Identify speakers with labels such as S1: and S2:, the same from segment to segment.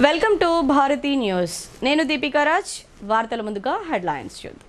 S1: Welcome to Bharati news. నేను దీపికా రాజ్. వార్తల ముందుగా హెడ్లైన్స్ చూద్దాం.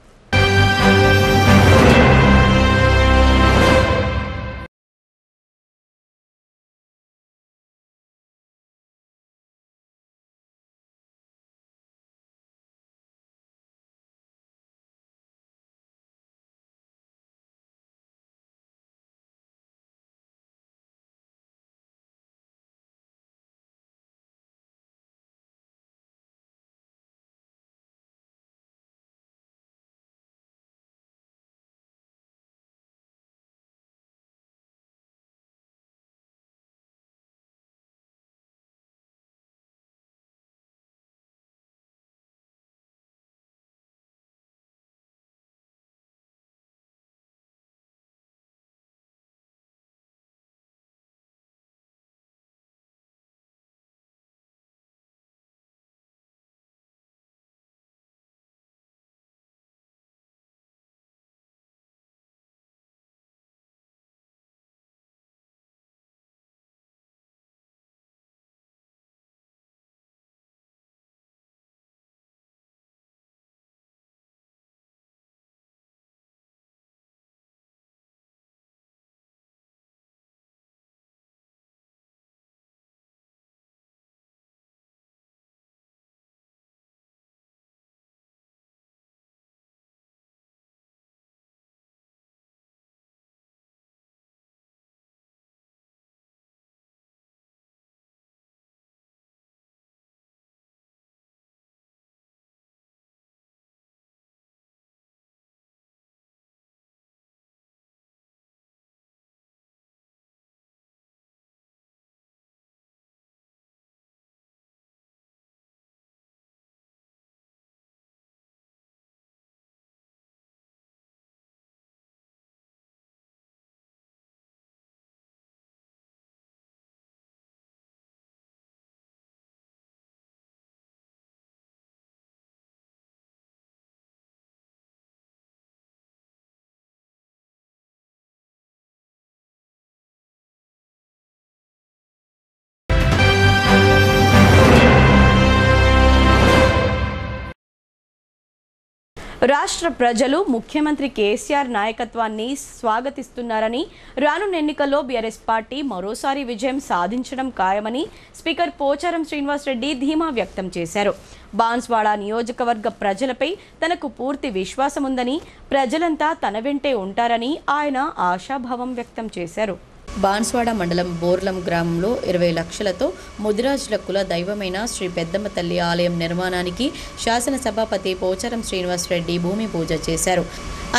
S1: రాష్ట్ర ప్రజలు ముఖ్యమంత్రి కేసీఆర్ నాయకత్వాన్ని స్వాగతిస్తున్నారని, రానున్న ఎన్నికల్లో బీఆర్ఎస్ పార్టీ మరోసారి విజయం సాధించడం ఖాయమని స్పీకర్ పోచారం శ్రీనివాస్ రెడ్డి ధీమా వ్యక్తం చేశారు. బాన్స్వాడ నియోజకవర్గ ప్రజలపై తనకు పూర్తి విశ్వాసం ఉందని, ప్రజలంతా తన వెంటే ఉంటారని ఆయన ఆశాభావం వ్యక్తం చేశారు. బాన్స్వాడ మండలం బోర్లం గ్రామంలో 20 లక్షలతో ముదిరాజుల కుల దైవమైన శ్రీ పెద్దమ్మ తల్లి ఆలయం నిర్మాణానికి శాసనసభాపతి పోచారం శ్రీనివాస్ రెడ్డి భూమి పూజ చేశారు.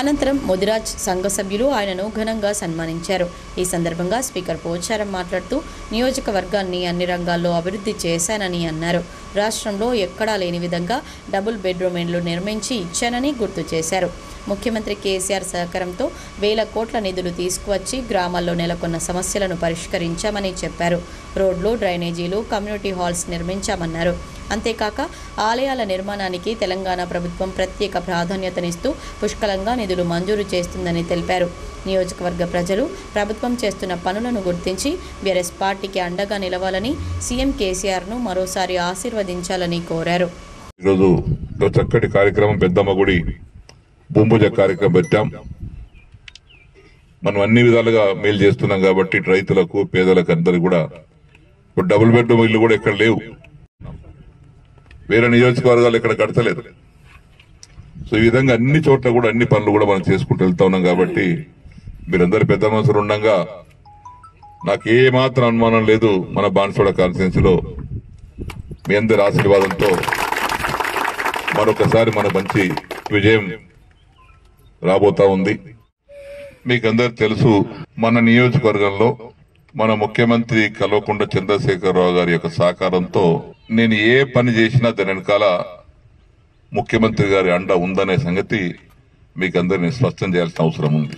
S1: అనంతరం ముదిరాజ్ సంఘ సభ్యులు ఆయనను ఘనంగా సన్మానించారు. ఈ సందర్భంగా స్పీకర్ పోచారం మాట్లాడుతూ నియోజకవర్గాన్ని అన్ని రంగాల్లో అభివృద్ధి చేశానని అన్నారు. రాష్ట్రంలో ఎక్కడా లేని విధంగా డబుల్ బెడ్రూమ్ ఇండ్లు నిర్మించి ఇచ్చానని గుర్తు చేశారు. ముఖ్యమంత్రి కేసీఆర్ సహకారంతో వేల కోట్ల నిధులు తీసుకువచ్చి గ్రామాల్లో నెలకొన్న సమస్యలను పరిష్కరించామని చెప్పారు. రోడ్లు, డ్రైనేజీలు, కమ్యూనిటీ హాల్స్ నిర్మించామన్నారు. అంతేకాక ఆలయాల నిర్మాణానికి తెలంగాణ ప్రభుత్వం ప్రత్యేక ప్రాధాన్యతనిస్తూ పుష్కలంగా నిధులు మంజూరు చేస్తుందని తెలిపారు. నియోజకవర్గ ప్రజలు ప్రభుత్వం చేస్తున్న పనులను గుర్తించి బీఆర్ఎస్ పార్టీకి అండగా నిలవాలని, సీఎం కేసీఆర్ను మరోసారి ఆశీర్వదించాలని కోరారు.
S2: ఈరోజు చక్కటి కార్యక్రమం పెద్దమ్మ గుడి భూమిపూజ కార్యక్రమం పెట్టాం. మనం అన్ని విధాలుగా మేలు చేస్తున్నాం కాబట్టి రైతులకు, పేదలకు అందరికి కూడా ఇప్పుడు డబుల్ బెడ్రూమ్ ఇల్లు కూడా ఎక్కడ లేవు, వేరే నియోజకవర్గాలు ఎక్కడ కడతలేదు. సో ఈ విధంగా అన్ని చోట్ల కూడా అన్ని పనులు కూడా మనం చేసుకుంటూ వెళ్తా ఉన్నాం. కాబట్టి మీరందరూ పెద్ద మనసులు ఉండగా నాకు ఏ మాత్రం అనుమానం లేదు, మన బాన్స్వాడ కాన్స్టిట్యున్సీలో మీ అందరి ఆశీర్వాదంతో మరొకసారి మన మంచి విజయం రాబోతా ఉంది. మీకు అందరు తెలుసు, మన నియోజకవర్గంలో మన ముఖ్యమంత్రి కల్వకుంట్ల చంద్రశేఖరరావు గారి యొక్క సహకారంతో నేను ఏ పని చేసినా దాని వెనకాల ముఖ్యమంత్రి గారి అండ ఉందనే సంగతి మీకు అందరినీ స్పష్టం చేయాల్సిన అవసరం ఉంది.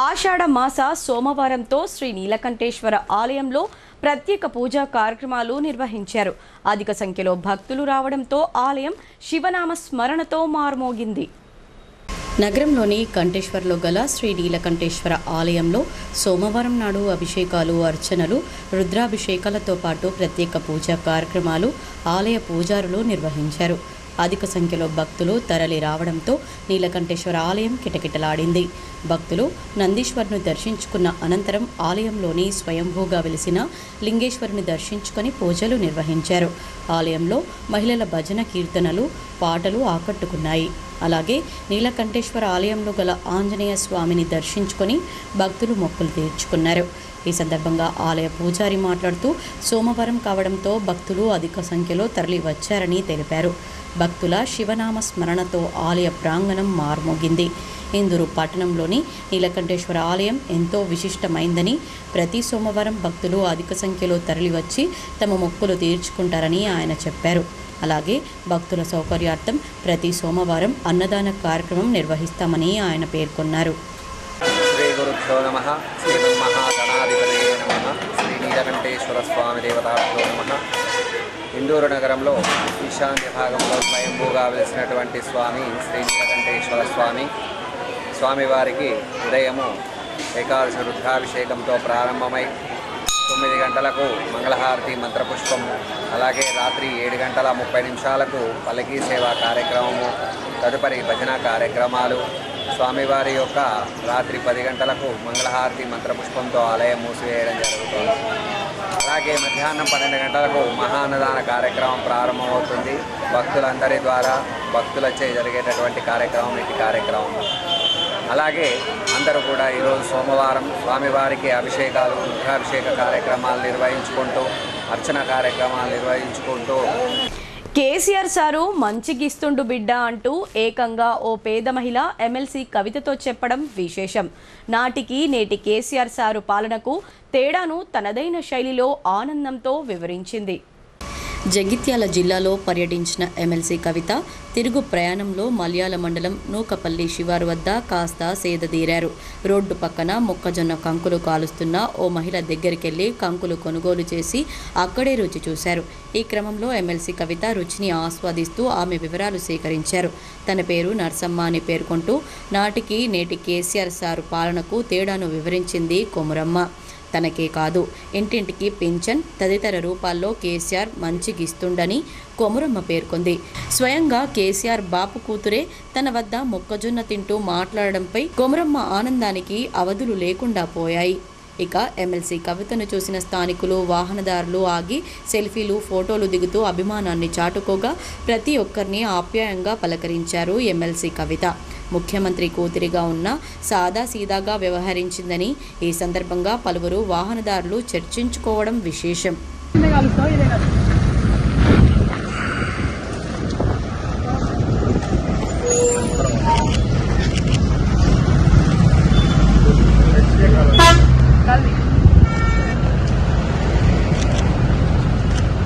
S1: ఆషాఢ మాస సోమవారంతో శ్రీ నీలకంఠేశ్వర ఆలయంలో ప్రత్యేక పూజా కార్యక్రమాలు నిర్వహించారు. అధిక సంఖ్యలో భక్తులు రావడంతో ఆలయం శివనామ స్మరణతో మార్మోగింది. నగరంలోని కంఠేశ్వర్లో గల శ్రీ నీలకంఠేశ్వర ఆలయంలో సోమవారం నాడు అభిషేకాలు, అర్చనలు, రుద్రాభిషేకాలతో పాటు ప్రత్యేక పూజా కార్యక్రమాలు ఆలయ పూజారులు నిర్వహించారు. అధిక సంఖ్యలో భక్తులు తరలి రావడంతో నీలకంఠేశ్వర ఆలయం కిటకిటలాడింది. భక్తులు నందీశ్వరుని దర్శించుకున్న అనంతరం ఆలయంలోని స్వయంభూగా వెలిసిన లింగేశ్వరుని దర్శించుకొని పూజలు నిర్వహించారు. ఆలయంలో మహిళల భజన, కీర్తనలు, పాటలు ఆకట్టుకున్నాయి. అలాగే నీలకంఠేశ్వర ఆలయంలో గల ఆంజనేయ స్వామిని దర్శించుకొని భక్తులు మొక్కులు తీర్చుకున్నారు. ఈ సందర్భంగా ఆలయ పూజారి మాట్లాడుతూ సోమవారం కావడంతో భక్తులు అధిక సంఖ్యలో తరలి వచ్చారని తెలిపారు. భక్తుల శివనామ స్మరణతో ఆలయ ప్రాంగణం మార్మోగింది. ఇందూరు పట్టణంలోని నీలకంఠేశ్వర ఆలయం ఎంతో విశిష్టమైందని, ప్రతి సోమవారం భక్తులు అధిక సంఖ్యలో తరలివచ్చి తమ మొక్కులు తీర్చుకుంటారని ఆయన చెప్పారు. అలాగే భక్తుల సౌకర్యార్థం ప్రతి సోమవారం అన్నదాన కార్యక్రమం నిర్వహిస్తామని ఆయన పేర్కొన్నారు.
S3: శ్రీ గురుభ్యో నమః. శ్రీమన్మహాగణాధిపతయే నమః. శ్రీ నీలకంఠేశ్వర స్వామి దేవతాభ్యో నమః. ఇందూరు నగరంలో ఈశాన్య భాగంలో స్వయంభూగా వెలిసినటువంటి స్వామి శ్రీ నీలకంఠేశ్వర స్వామివారికి ఉదయము ఏకాదశి రుద్రాభిషేకంతో ప్రారంభమై 9 గంటలకు మంగళహారతి మంత్రపుష్పం, అలాగే రాత్రి 7:30 పల్లకీ సేవా కార్యక్రమము, తదుపరి భజన కార్యక్రమాలు, స్వామివారి యొక్క రాత్రి 10 గంటలకు మంగళహారతి మంత్రపుష్పంతో ఆలయం మూసివేయడం జరుగుతుంది. అలాగే మధ్యాహ్నం 12 గంటలకు మహాన్నదాన కార్యక్రమం ప్రారంభమవుతుంది. భక్తులందరి ద్వారా భక్తులచే జరిగేటటువంటి కార్యక్రమం ఇది కార్యక్రమం. అలాగే అందరూ కూడా ఈరోజు సోమవారం స్వామివారికి అభిషేకాలు, రుద్రాభిషేక కార్యక్రమాలు నిర్వహించుకుంటూ, అర్చన కార్యక్రమాలు నిర్వహించుకుంటూ
S1: కేసీఆర్ సారు మంచిగిస్తుండు బిడ్డ అంటూ ఏకంగా ఓ పేద మహిళ ఎమ్మెల్సీ కవితతో చెప్పడం విశేషం. నాటికి నేటి కేసీఆర్ సారు పాలనకు తేడాను తనదైన శైలిలో ఆనందంతో వివరించింది. జగిత్యాల జిల్లాలో పర్యటించిన ఎమ్మెల్సీ కవిత తిరుగు ప్రయాణంలో మల్యాల మండలం నూకపల్లి శివారు వద్ద కాస్త సేదతీరారు. రోడ్డు పక్కన మొక్కజొన్న కంకులు కాలుస్తున్న ఓ మహిళ దగ్గరికెళ్లి కంకులు కొనుగోలు చేసి అక్కడే రుచి చూశారు. ఈ క్రమంలో ఎమ్మెల్సీ కవిత రుచిని ఆస్వాదిస్తూ ఆమె వివరాలు సేకరించారు. తన పేరు నర్సమ్మ అని పేర్కొంటూ నాటికి నేటి కేసీఆర్ సారు పాలనకు తేడాను వివరించింది కొమురమ్మ. తనకే కాదు, ఇంటింటికి పింఛన్ తదితర రూపాల్లో కేసీఆర్ మంచిగిస్తుండని కొమురమ్మ పేర్కొంది. స్వయంగా కేసీఆర్ బాపు కూతురే తన వద్ద మొక్కజొన్న తింటూ మాట్లాడడంపై కొమురమ్మ ఆనందానికి అవధులు లేకుండా పోయాయి. ఇక ఎమ్మెల్సీ కవితను చూసిన స్థానికులు, వాహనదారులు ఆగి సెల్ఫీలు, ఫోటోలు దిగుతూ అభిమానాన్ని చాటుకోగా ప్రతి ఒక్కరిని ఆప్యాయంగా పలకరించారు ఎమ్మెల్సీ కవిత. ముఖ్యమంత్రి కూతురిగా ఉన్న సాదాసీదాగా వ్యవహరించిందని ఈ సందర్భంగా పలువురు వాహనదారులు చర్చించుకోవడం విశేషం.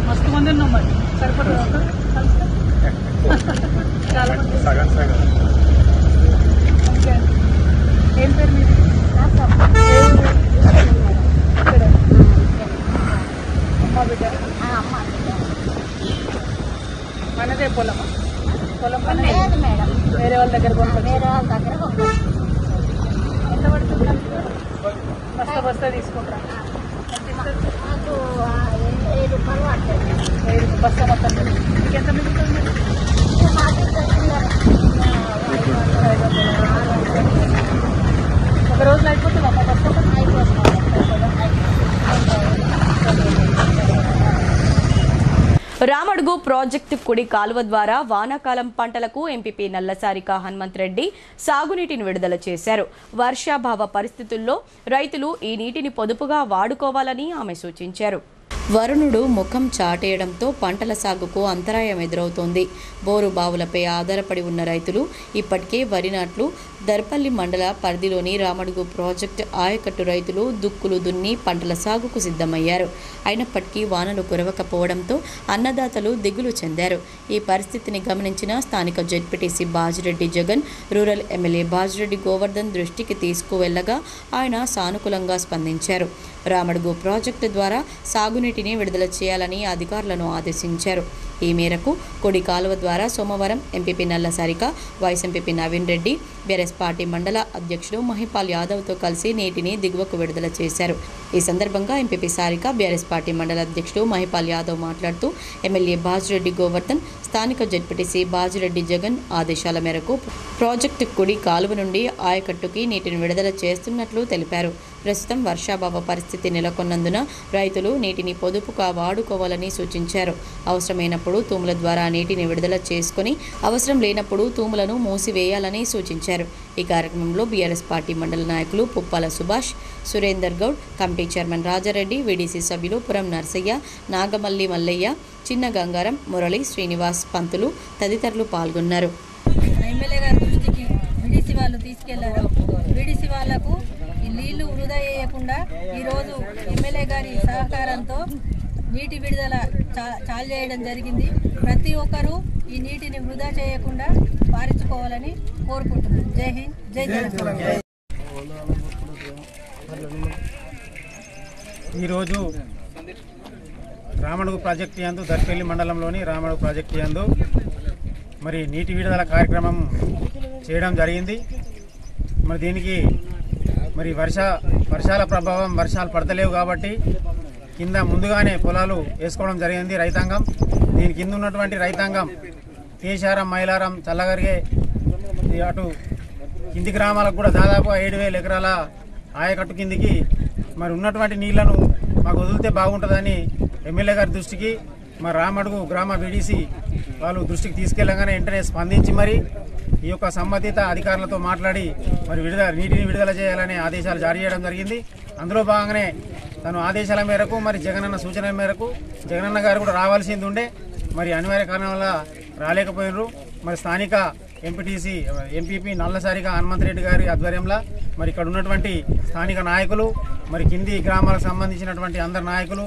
S4: మస్తు మంది ఉన్నాం, మరి సరిపడదు. చాలా మంది. ఏం పేరు మీది? అమ్మ బిడ్డ మనదే పొలమా? పొలం మనదే మేడం. వేరే వాళ్ళ దగ్గర ఎంత పడుతుంది? బస్తా తీసుకుంటా. బస్తా మొత్తం మీకు ఎంత మిగులుతుంది? ఒక రోజులో అయిపోతుందా మా బస్తా?
S1: రామడుగు ప్రాజెక్టు కుడి కాలువ ద్వారా వానాకాలం పంటలకు ఎంపీపీ నల్లసారిక హనుమంత్ రెడ్డి సాగునీటిని విడుదల చేశారు. వర్షాభావ పరిస్థితుల్లో రైతులు ఈ నీటిని పొదుపుగా వాడుకోవాలని ఆమె సూచించారు. వరుణుడు ముఖం చాటేయడంతో పంటల సాగుకు అంతరాయం ఎదురవుతోంది. బోరు బావులపై ఆధారపడి ఉన్న రైతులు ఇప్పటికే వరి నాట్లు దర్పల్లి మండల పరిధిలోని రామడుగు ప్రాజెక్టు ఆయకట్టు రైతులు దుక్కులు దున్ని పంటల సాగుకు సిద్ధమయ్యారు. అయినప్పటికీ వానలు కురవకపోవడంతో అన్నదాతలు దిగులు చెందారు. ఈ పరిస్థితిని గమనించిన స్థానిక ZPTC Bajireddy Jagan rural MLA Bajireddy Govardhan దృష్టికి తీసుకువెళ్లగా ఆయన సానుకూలంగా స్పందించారు. రామడుగు ప్రాజెక్టు ద్వారా సాగునీటిని విడుదల చేయాలని అధికారులను ఆదేశించారు. ఈ మేరకు కొడి కాలువ ద్వారా సోమవారం MPP Nalla Sarika, vice MPP Naveen Reddy, BRS party మండల అధ్యక్షుడు మహిపాల్ యాదవ్తో కలిసి నీటిని దిగువకు విడుదల చేశారు. ఈ సందర్భంగా ఎంపీపీ సారిక, బీఆర్ఎస్ పార్టీ మండల అధ్యక్షుడు మహిపాల్ యాదవ్ మాట్లాడుతూ ఎమ్మెల్యే బాజిరెడ్డి గోవర్ధన్, స్థానిక జడ్పీటీసీ బాజిరెడ్డి జగన్ ఆదేశాల మేరకు ప్రాజెక్టు కుడి కాలువ నుండి ఆయకట్టుకి నీటిని విడుదల చేస్తున్నట్లు తెలిపారు. ప్రస్తుతం వర్షాభావ పరిస్థితి నెలకొన్నందున రైతులు నీటిని పొదుపుగా వాడుకోవాలని సూచించారు. అవసరమైనప్పుడు తూముల ద్వారా నీటిని విడుదల చేసుకుని అవసరం లేనప్పుడు తూములను మూసివేయాలని సూచించారు. ఈ కార్యక్రమంలో బీఆర్ఎస్ పార్టీ మండల నాయకులు Puppala Subhash, Surender Goud, committee chairman Rajareddy, VDC సభ్యులు పురం నర్సయ్య, నాగమల్లి మల్లయ్య, చిన్న గంగారం, మురళి, శ్రీనివాస్ పంతులు తదితరులు పాల్గొన్నారు.
S5: ఎమ్మెల్యే గారి దృష్టికి వీడీసీ వాళ్ళు తీసుకెళ్లారు. వీడీసీ వాళ్లకు ఈ నీళ్లు వృధా చేయకుండా ఈరోజు ఎమ్మెల్యే గారి సహకారంతో నీటి విడుదల చాలు చేయడం జరిగింది. ప్రతి ఒక్కరూ ఈ నీటిని వృధా చేయకుండా పారించుకోవాలని కోరుకుంటున్నాను. జై హింద్, జై జగన్.
S6: ఈరోజు రామడుగు ప్రాజెక్టు యందు, దర్పల్లి మండలంలోని రామడుగు ప్రాజెక్టు యందు మరి నీటి విడుదల కార్యక్రమం చేయడం జరిగింది. మరి దీనికి మరి వర్షాల ప్రభావం, వర్షాలు పడతలేవు కాబట్టి కింద ముందుగానే పొలాలు వేసుకోవడం జరిగింది రైతాంగం. దీని కింద ఉన్నటువంటి రైతాంగం కేశారం, మైలారం, చల్లగరిగే అటు కింది గ్రామాలకు కూడా దాదాపు 7,000 ఎకరాల ఆయకట్టు కిందికి మరి ఉన్నటువంటి నీళ్లను మాకు వదిలితే బాగుంటుందని ఎమ్మెల్యే గారి దృష్టికి మరి రామడుగు గ్రామ వీడీసీ వాళ్ళు దృష్టికి తీసుకెళ్ళగానే వెంటనే స్పందించి మరి ఈ యొక్క సంబంధిత అధికారులతో మాట్లాడి మరి నీటిని విడుదల చేయాలనే ఆదేశాలు జారీ చేయడం జరిగింది. అందులో భాగంగానే తను ఆదేశాల మేరకు మరి జగనన్న సూచనల మేరకు జగనన్న గారు కూడా రావాల్సింది ఉండే, మరి అనివార్య కారణం వల్ల రాలేకపోయినారు. మరి స్థానిక ఎంపీటీసీ ఎంపీపీ నల్లసారిగా హనుమంతరెడ్డి గారి ఆధ్వర్యంలో మరి ఇక్కడ ఉన్నటువంటి స్థానిక నాయకులు, మరి కింది గ్రామాలకు సంబంధించినటువంటి అందరు నాయకులు,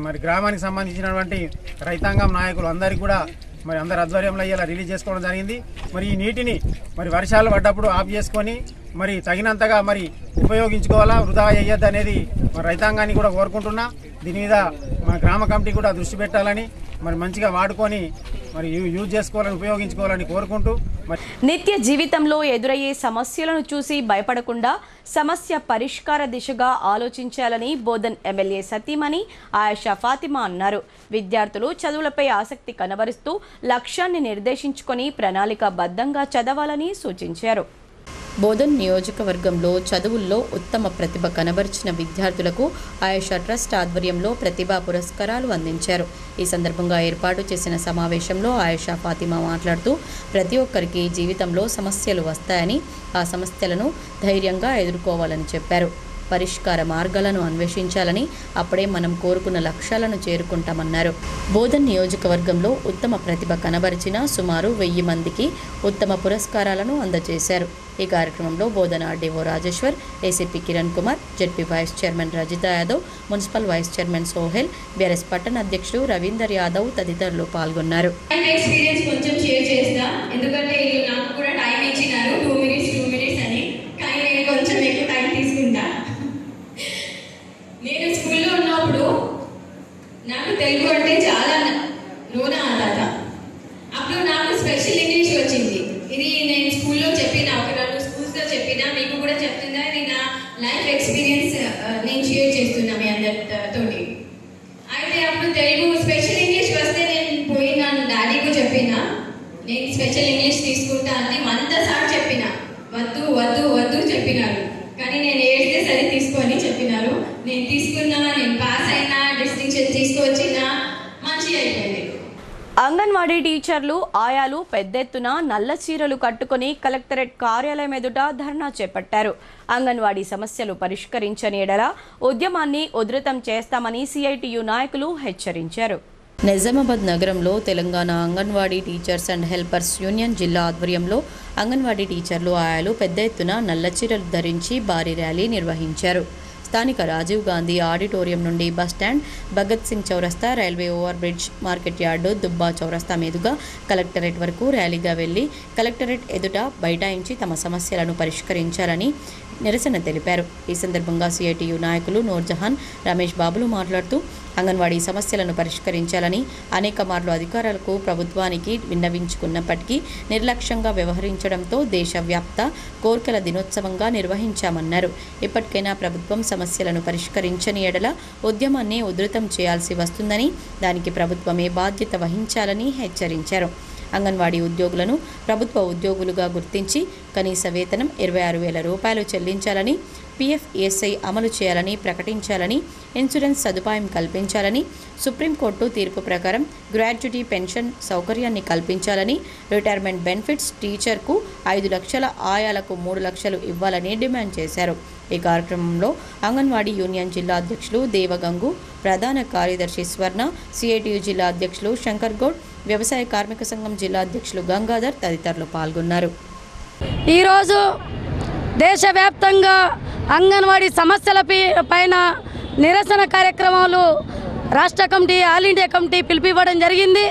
S6: మరి గ్రామానికి సంబంధించినటువంటి రైతాంగం నాయకులు అందరికీ కూడా మరి అందరి ఆధ్వర్యంలో ఇలా రిలీజ్ చేసుకోవడం జరిగింది. మరి ఈ నీటిని మరి వర్షాలు పడ్డప్పుడు ఆఫ్ చేసుకొని మరి తగినంతగా మరి ఉపయోగించుకోవాలా, వృధా చేయొద్దు అనేది మరి రైతాంగాన్ని కూడా కోరుకుంటున్నా. దీని మీద మన గ్రామ కమిటీ కూడా దృష్టి పెట్టాలని, మరి మంచిగా వాడుకొని మరి యూజ్ చేసుకోవాలని, ఉపయోగించుకోవాలని కోరుకుంటూ
S1: నిత్య జీవితంలో ఎదురయ్యే సమస్యలను చూసి భయపడకుండా సమస్య పరిష్కార దిశగా ఆలోచించాలని బోధన్ ఎమ్మెల్యే సతీమణి ఆయేషా ఫాతిమా అన్నారు. విద్యార్థులు చదువులపై ఆసక్తి కనబరుస్తూ లక్ష్యాన్ని నిర్దేశించుకొని ప్రణాళికాబద్ధంగా చదవాలని సూచించారు. బోధన్ నియోజకవర్గంలో చదువుల్లో ఉత్తమ ప్రతిభ కనబరిచిన విద్యార్థులకు ఆయేషా ట్రస్ట్ ఆధ్వర్యంలో ప్రతిభా పురస్కారాలు అందించారు. ఈ సందర్భంగా ఏర్పాటు చేసిన సమావేశంలో ఆయేషా ఫాతిమా మాట్లాడుతూ ప్రతి ఒక్కరికి జీవితంలో సమస్యలు వస్తాయని, ఆ సమస్యలను ధైర్యంగా ఎదుర్కోవాలని చెప్పారు. పరిష్కార మార్గాలను అన్వేషించాలని, అప్పుడే మనం కోరుకున్న లక్ష్యాలను చేరుకుంటామన్నారు. బోధన్ నియోజకవర్గంలో ఉత్తమ ప్రతిభ కనబరిచిన సుమారు 1000 మందికి ఉత్తమ పురస్కారాలను అందజేశారు. ఈ కార్యక్రమంలో Bodhan RDO Rajeshwar, ACP Kiran Kumar, ZP vice chairman Rajitha Yadav, municipal vice chairman Sohel, BRS పట్టణ అధ్యక్షుడు రవీందర్ యాదవ్ తదితరులు పాల్గొన్నారు.
S7: నేను స్కూల్లో ఉన్నప్పుడు నాకు తెలుగు అంటే చాలా లోన ఆదాత. అప్పుడు నాకు స్పెషల్ ఇంగ్లీష్ వచ్చింది. ఇది నేను స్కూల్లో చెప్పిన, ఒక 2 స్కూల్స్లో చెప్పిన, మీకు కూడా చెప్తున్నా. ఇది నా లైఫ్ ఎక్స్పీరియన్స్ నేను షేర్ చేస్తున్నా మీ అందరితోటి. అయితే అప్పుడు తెలుగు స్పెషల్ ఇంగ్లీష్ వస్తే నేను పోయి నా డాడీకి చెప్పిన, నేను స్పెషల్ ఇంగ్లీష్ తీసుకుంటా అని 100 సార్లు చెప్పిన. వద్దు వద్దు వద్దు చెప్పినారు. కానీ నేను ఏడితే సరే తీసుకొని చెప్పినారు. నేను తీసుకున్నా, నేను పాస్ అయినా, డిస్టింక్షన్ తీసుకొచ్చినా, మంచి అయిపోయింది.
S1: అంగన్వాడీ టీచర్లు, ఆయాలు పెద్ద ఎత్తున నల్ల చీరలు కట్టుకుని కలెక్టరేట్ కార్యాలయం ఎదుట ధర్నా చేపట్టారు. అంగన్వాడీ సమస్యలు పరిష్కరించని ఎడల ఉద్యమాన్ని ఉధృతం చేస్తామని సిఐటియు నాయకులు హెచ్చరించారు. నిజామాబాద్ నగరంలో Telangana anganwadi teachers and helpers union జిల్లా ఆధ్వర్యంలో అంగన్వాడీ టీచర్లు, ఆయాలు పెద్ద ఎత్తున నల్ల చీరలు ధరించి భారీ ర్యాలీ నిర్వహించారు. స్థానిక రాజీవ్ గాంధీ ఆడిటోరియం నుండి బస్టాండ్, భగత్ సింగ్ చౌరస్తా, railway over bridge, market yard, Dubba చౌరస్తా మీదుగా కలెక్టరేట్ వరకు ర్యాలీగా వెళ్లి కలెక్టరేట్ ఎదుట బైఠాయించి తమ సమస్యలను పరిష్కరించాలని, నిరసన తెలిపారు. ఈ సందర్భంగా సిఐటియు నాయకులు నూర్జహాన్, రమేష్ బాబులు మాట్లాడుతూ అంగన్వాడీ సమస్యలను పరిష్కరించాలని అనేక మార్లు అధికారులకు ప్రభుత్వానికి విన్నవించుకున్నప్పటికీ నిర్లక్ష్యంగా వ్యవహరించడంతో దేశవ్యాప్త కోర్కెల దినోత్సవంగా నిర్వహించామన్నారు. ఇప్పటికైనా ప్రభుత్వం సమస్యలను పరిష్కరించని ఎడల ఉద్యమాన్ని ఉధృతం చేయాల్సి వస్తుందని, దానికి ప్రభుత్వమే బాధ్యత వహించాలని హెచ్చరించారు. అంగన్వాడీ ఉద్యోగులను ప్రభుత్వ ఉద్యోగులుగా గుర్తించి కనీస వేతనం 26,000 రూపాయలు చెల్లించాలని, PFESI అమలు చేయాలని ప్రకటించాలని, ఇన్సూరెన్స్ సదుపాయం కల్పించాలని, సుప్రీంకోర్టు తీర్పు ప్రకారం గ్రాట్యుటీ పెన్షన్ సౌకర్యాన్ని కల్పించాలని, రిటైర్మెంట్ బెనిఫిట్స్ టీచర్కు 5 లక్షల, ఆయాలకు 3 లక్షలు ఇవ్వాలని డిమాండ్ చేశారు. ఈ కార్యక్రమంలో అంగన్వాడీ యూనియన్ జిల్లా అధ్యక్షులు దేవగంగు, ప్రధాన కార్యదర్శి స్వర్ణ, సిఐటియు జిల్లా అధ్యక్షులు శంకర్ గౌడ్, వ్యవసాయ కార్మిక సంఘం జిల్లా అధ్యక్షులు గంగాధర్ తదితరులు పాల్గొన్నారు.
S8: ఈరోజు దేశవ్యాప్తంగా అంగన్వాడీ సమస్యల పైన నిరసన కార్యక్రమాలు రాష్ట్ర కమిటీ, ఆల్ ఇండియా కమిటీ పిలిపివ్వడం జరిగింది.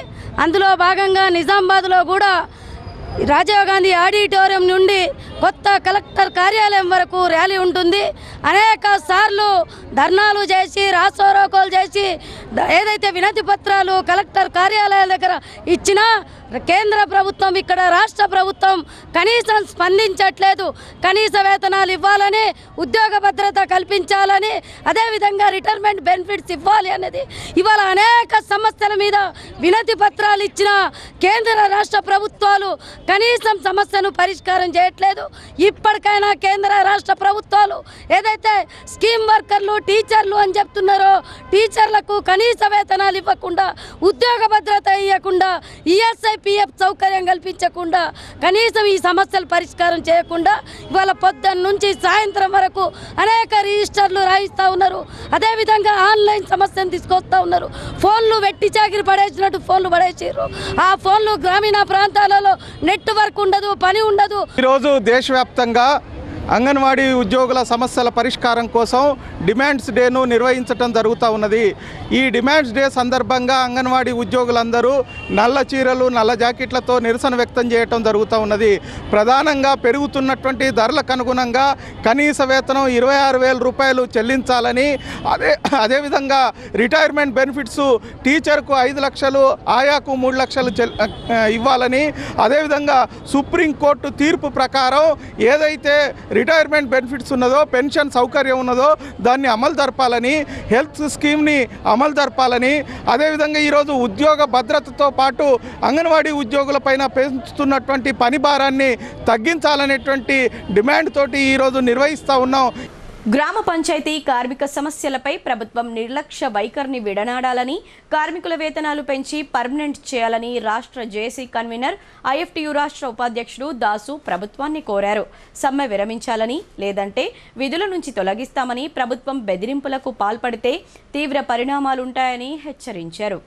S8: అందులో భాగంగా నిజామాబాద్లో కూడా రాజీవ్ గాంధీ ఆడిటోరియం నుండి కొత్త కలెక్టర్ కార్యాలయం వరకు ర్యాలీ ఉంటుంది. అనేక సార్లు ధర్నాలు చేసి, రాస్తారోకోలు చేసి, ఏదైతే వినతి పత్రాలు కలెక్టర్ కార్యాలయాల దగ్గర ఇచ్చినా కేంద్ర ప్రభుత్వం, ఇక్కడ రాష్ట్ర ప్రభుత్వం కనీసం స్పందించట్లేదు. కనీస వేతనాలు ఇవ్వాలని, ఉద్యోగ భద్రత కల్పించాలని, అదేవిధంగా రిటైర్మెంట్ బెనిఫిట్స్ ఇవ్వాలి అనేది ఇవాళ అనేక సమస్యల మీద వినతి పత్రాలు ఇచ్చిన కేంద్ర రాష్ట్ర ప్రభుత్వాలు కనీసం సమస్యను పరిష్కారం చేయట్లేదు. ఇప్పటికైనా కేంద్ర రాష్ట్ర ప్రభుత్వాలు ఏదైతే స్కీమ్ వర్కర్లు, టీచర్లు అని చెప్తున్నారో, టీచర్లకు కనీస వేతనాలు ఇవ్వకుండా, ఉద్యోగ భద్రత ఇవ్వకుండా, ESI PF సౌకర్యం కల్పించకుండా, కనీసం ఈ సమస్యలు పరిష్కారం చేయకుండా ఇవాళ పొద్దున్న నుంచి సాయంత్రం వరకు అనేక రిజిస్టర్లు రాయిస్తూ ఉన్నారు. అదేవిధంగా ఆన్లైన్ సమస్యను తీసుకొస్తూ ఉన్నారు. ఫోన్లు వెట్టి చాకిరి పడేసినట్టు ఫోన్లు పడేసారు. ఆ ఫోన్లు గ్రామీణ ప్రాంతాలలో నెట్వర్క్ ఉండదు, పని ఉండదు.
S9: ఈరోజు దేశవ్యాప్తంగా అంగన్వాడీ ఉద్యోగుల సమస్యల పరిష్కారం కోసం డిమాండ్స్ డేను నిర్వహించడం జరుగుతూ ఉన్నది. ఈ డిమాండ్స్ డే సందర్భంగా అంగన్వాడీ ఉద్యోగులందరూ నల్ల చీరలు, నల్ల జాకెట్లతో నిరసన వ్యక్తం చేయటం జరుగుతూ ఉన్నది. ప్రధానంగా పెరుగుతున్నటువంటి ధరలకు అనుగుణంగా కనీస వేతనం 26,000 రూపాయలు చెల్లించాలని, అదేవిధంగా రిటైర్మెంట్ బెనిఫిట్స్ టీచర్కు 5 లక్షలు, ఆయాకు 3 లక్షలు ఇవ్వాలని, అదేవిధంగా సుప్రీంకోర్టు తీర్పు ప్రకారం ఏదైతే రిటైర్మెంట్ బెనిఫిట్స్ ఉన్నదో, పెన్షన్ సౌకర్యం ఉన్నదో దాన్ని అమలు జరపాలని, హెల్త్ స్కీమ్ని అమలు జరపాలని, అదేవిధంగా ఈరోజు ఉద్యోగ భద్రతతో పాటు అంగన్వాడీ ఉద్యోగులపైన పెంచుతున్నటువంటి పని భారాన్ని తగ్గించాలనేటువంటి డిమాండ్ తోటి ఈరోజు నిర్వహిస్తూ ఉన్నాం.
S1: గ్రామ పంచాయతీ కార్మిక సమస్యలపై ప్రభుత్వం నిర్లక్ష్య వైఖరిని విడనాడాలని, కార్మికుల వేతనాలు పెంచి పర్మనెంట్ చేయాలని రాష్ట్ర జేఏసీ కన్వీనర్, IFTU రాష్ట్ర ఉపాధ్యక్షుడు దాసు ప్రభుత్వాన్ని కోరారు. సమ్మె విరమించాలని, లేదంటే విధుల నుంచి తొలగిస్తామని, ప్రభుత్వం బెదిరింపులకు పాల్పడితే తీవ్ర పరిణామాలుంటాయని హెచ్చరించారు.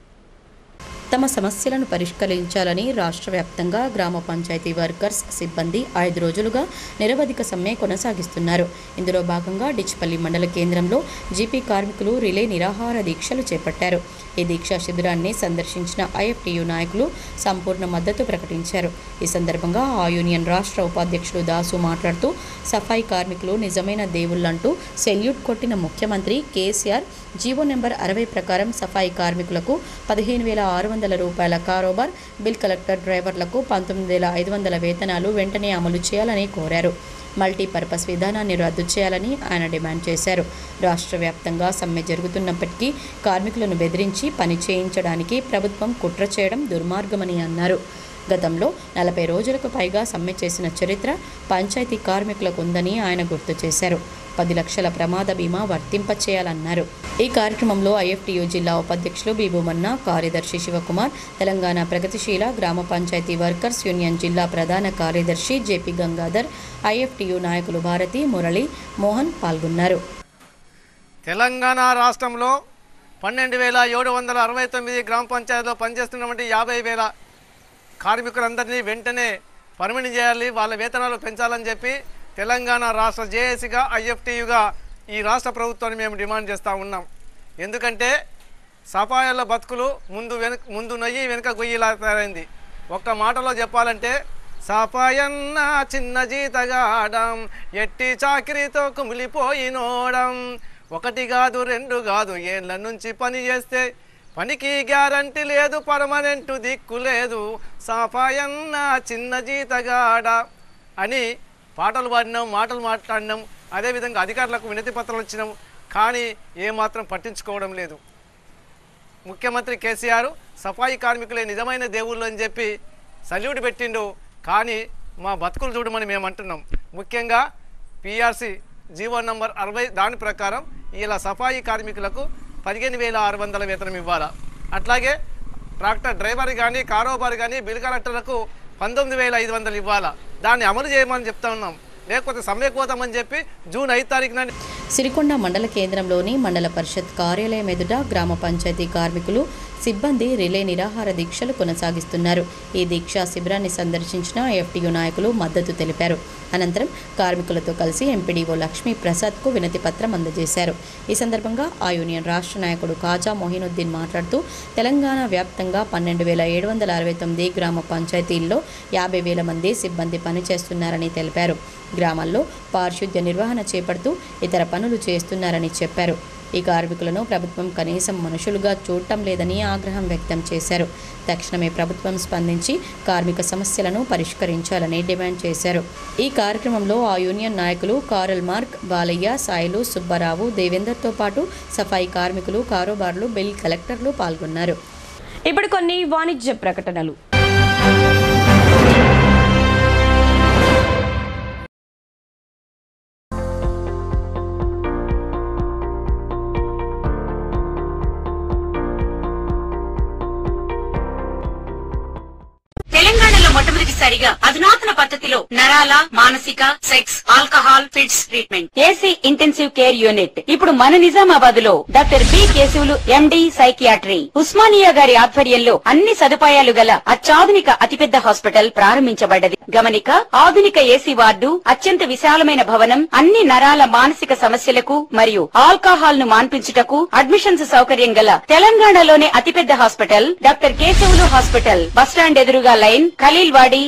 S1: తమ సమస్యలను పరిష్కరించాలని రాష్ట్ర వ్యాప్తంగా గ్రామ పంచాయతీ వర్కర్స్ సిబ్బంది 5 రోజులుగా నిరవధిక సమ్మె కొనసాగిస్తున్నారు. ఇందులో భాగంగా డిచ్పల్లి మండల కేంద్రంలో జీపీ కార్మికులు రిలే నిరాహార దీక్షలు చేపట్టారు. ఈ దీక్షా శిబిరాన్ని సందర్శించిన IFTU నాయకులు సంపూర్ణ మద్దతు ప్రకటించారు. ఈ సందర్భంగా ఆ యూనియన్ రాష్ట్ర ఉపాధ్యక్షుడు దాసు మాట్లాడుతూ, సఫాయి కార్మికులు నిజమైన దేవుళ్లంటూ సెల్యూట్ కొట్టిన ముఖ్యమంత్రి కేసీఆర్ జీవో నెంబర్ 60 ప్రకారం సఫాయి కార్మికులకు 15,600 రూపాయల కారోబార్, బిల్ కలెక్టర్ డ్రైవర్లకు 19,500 వేతనాలు వెంటనే అమలు చేయాలని కోరారు. మల్టీపర్పస్ విధానాన్ని రద్దు చేయాలని ఆయన డిమాండ్ చేశారు. రాష్ట్ర వ్యాప్తంగా సమ్మె జరుగుతున్నప్పటికీ కార్మికులను బెదిరించి పని చేయించడానికి ప్రభుత్వం కుట్ర చేయడం దుర్మార్గమని అన్నారు. గతంలో 40 రోజులకు పైగా సమ్మె చేసిన చరిత్ర పంచాయతీ కార్మికులకు ఉందని ఆయన గుర్తు చేశారు. 10 లక్షల ప్రమాద బీమా వర్తింపచేయాలన్నారు. ఈ కార్యక్రమంలో IFTU జిల్లా ఉపాధ్యక్షులు బీబుమన్న, కార్యదర్శి శివకుమార్, తెలంగాణ ప్రగతిశీల గ్రామ పంచాయతీ వర్కర్స్ యూనియన్ జిల్లా ప్రధాన కార్యదర్శి JP గంగాధర్, IFTU నాయకులు భారతి, మురళి, మోహన్ పాల్గొన్నారు.
S10: తెలంగాణ రాష్ట్రంలో 12,769 గ్రామ పంచాయతీలో పనిచేస్తున్నటువంటి 50,000 కార్మికులందరినీ వెంటనే పర్మనెంట్ చేయాలి, వాళ్ళ వేతనాలు పెంచాలని చెప్పి తెలంగాణ రాష్ట్ర జేఏసీగా, IFTUగా ఈ రాష్ట్ర ప్రభుత్వాన్ని మేము డిమాండ్ చేస్తూ ఉన్నాం. ఎందుకంటే సఫాయిల బతుకులు ముందు నొయ్యి వెనుక గొయ్యిలా తయారైంది. ఒక్క మాటలో చెప్పాలంటే సాపాయన్న చిన్న జీతగాడం ఎట్టి చాకిరీతో కుమిలిపోయినోడం. 1 కాదు 2 కాదు ఏళ్ళ నుంచి పని చేస్తే పనికి గ్యారంటీ లేదు, పర్మనెంట్ దిక్కు లేదు, సాపాయన్న చిన్న జీతగాడ అని పాటలు పాడినాం, మాటలు మాట్లాడినాం. అదేవిధంగా అధికారులకు వినతి పత్రాలు ఇచ్చినాం. కానీ ఏమాత్రం పట్టించుకోవడం లేదు. ముఖ్యమంత్రి కేసీఆర్ సఫాయి కార్మికులే నిజమైన దేవుళ్ళు అని చెప్పి సల్యూట్ పెట్టిండు. కానీ మా బతుకులు చూడమని మేము అంటున్నాం. ముఖ్యంగా పిఆర్సి జీవో నంబర్ 60 దాని ప్రకారం ఇలా సఫాయి కార్మికులకు 15,600 వేతనం ఇవ్వాలా. అట్లాగే ట్రాక్టర్ డ్రైవర్ కానీ కారోబార్ కానీ బిల్ కలెక్టర్లకు 19,500 ఇవ్వాలా. దాన్ని అమలు చేయమని చెప్తా ఉన్నాం. లేకపోతే సమ్మెకు పోతామని చెప్పి జూన్ 5 తారీఖున
S1: సిరికొండ మండల కేంద్రంలోని మండల పరిషత్ కార్యాలయం ఎదుట గ్రామ పంచాయతీ కార్మికులు సిబ్బంది రిలే నిరాహార దీక్షలు కొనసాగిస్తున్నారు. ఈ దీక్షా శిబిరాన్ని సందర్శించిన ఎఫ్టీయూ నాయకులు మద్దతు తెలిపారు. అనంతరం కార్మికులతో కలిసి ఎంపీడీఓ లక్ష్మీ ప్రసాద్కు వినతి పత్రం అందజేశారు. ఈ సందర్భంగా ఆ యూనియన్ రాష్ట్ర నాయకుడు కాజా మొహినుద్దీన్ మాట్లాడుతూ తెలంగాణ వ్యాప్తంగా 12,769 గ్రామ పంచాయతీల్లో 50,000 మంది సిబ్బంది పనిచేస్తున్నారని తెలిపారు. గ్రామాల్లో పారిశుద్ధ్య నిర్వహణ చేపడుతూ ఇతర పనులు చేస్తున్నారని చెప్పారు. ఈ కార్మికులను ప్రభుత్వం కనీసం మనుషులుగా చూడటం లేదని ఆగ్రహం వ్యక్తం చేశారు. తక్షణమే ప్రభుత్వం స్పందించి కార్మిక సమస్యలను పరిష్కరించాలని డిమాండ్ చేశారు. ఈ కార్యక్రమంలో ఆ యూనియన్ నాయకులు కారల్ మార్క్, బాలయ్య, సాయిలు, సుబ్బారావు, దేవేందర్తో పాటు సఫాయి కార్మికులు, కారోబార్లు, బిల్ కలెక్టర్లు పాల్గొన్నారు. ఇప్పుడు కొన్ని వాణిజ్య ప్రకటనలు.
S11: తెలంగాణలో మొట్టమొదటిసారిగా అధునాతన పద్ధతిలో నరాల, మానసిక, sex, alcohol, fits treatment, AC intensive care unit ఇప్పుడు మన నిజామాబాద్ లో doctor B Keshavulu MD psychiatry, Osmania గారి ఆధ్వర్యంలో అన్ని సదుపాయాలు గల అత్యాధునిక అతిపెద్ద హాస్పిటల్ ప్రారంభించబడ్డది. గమనిక, ఆధునిక ఏసీ వార్డు, అత్యంత విశాలమైన భవనం, అన్ని నరాల మానసిక సమస్యలకు మరియు ఆల్కహాల్ ను మాన్పించుటకు అడ్మిషన్స్ సౌకర్యం గల తెలంగాణలోనే అతిపెద్ద hospital doctor Keshavulu hospital, bus stand ఎదురుగా లైన్, ఖలీల్వాడి.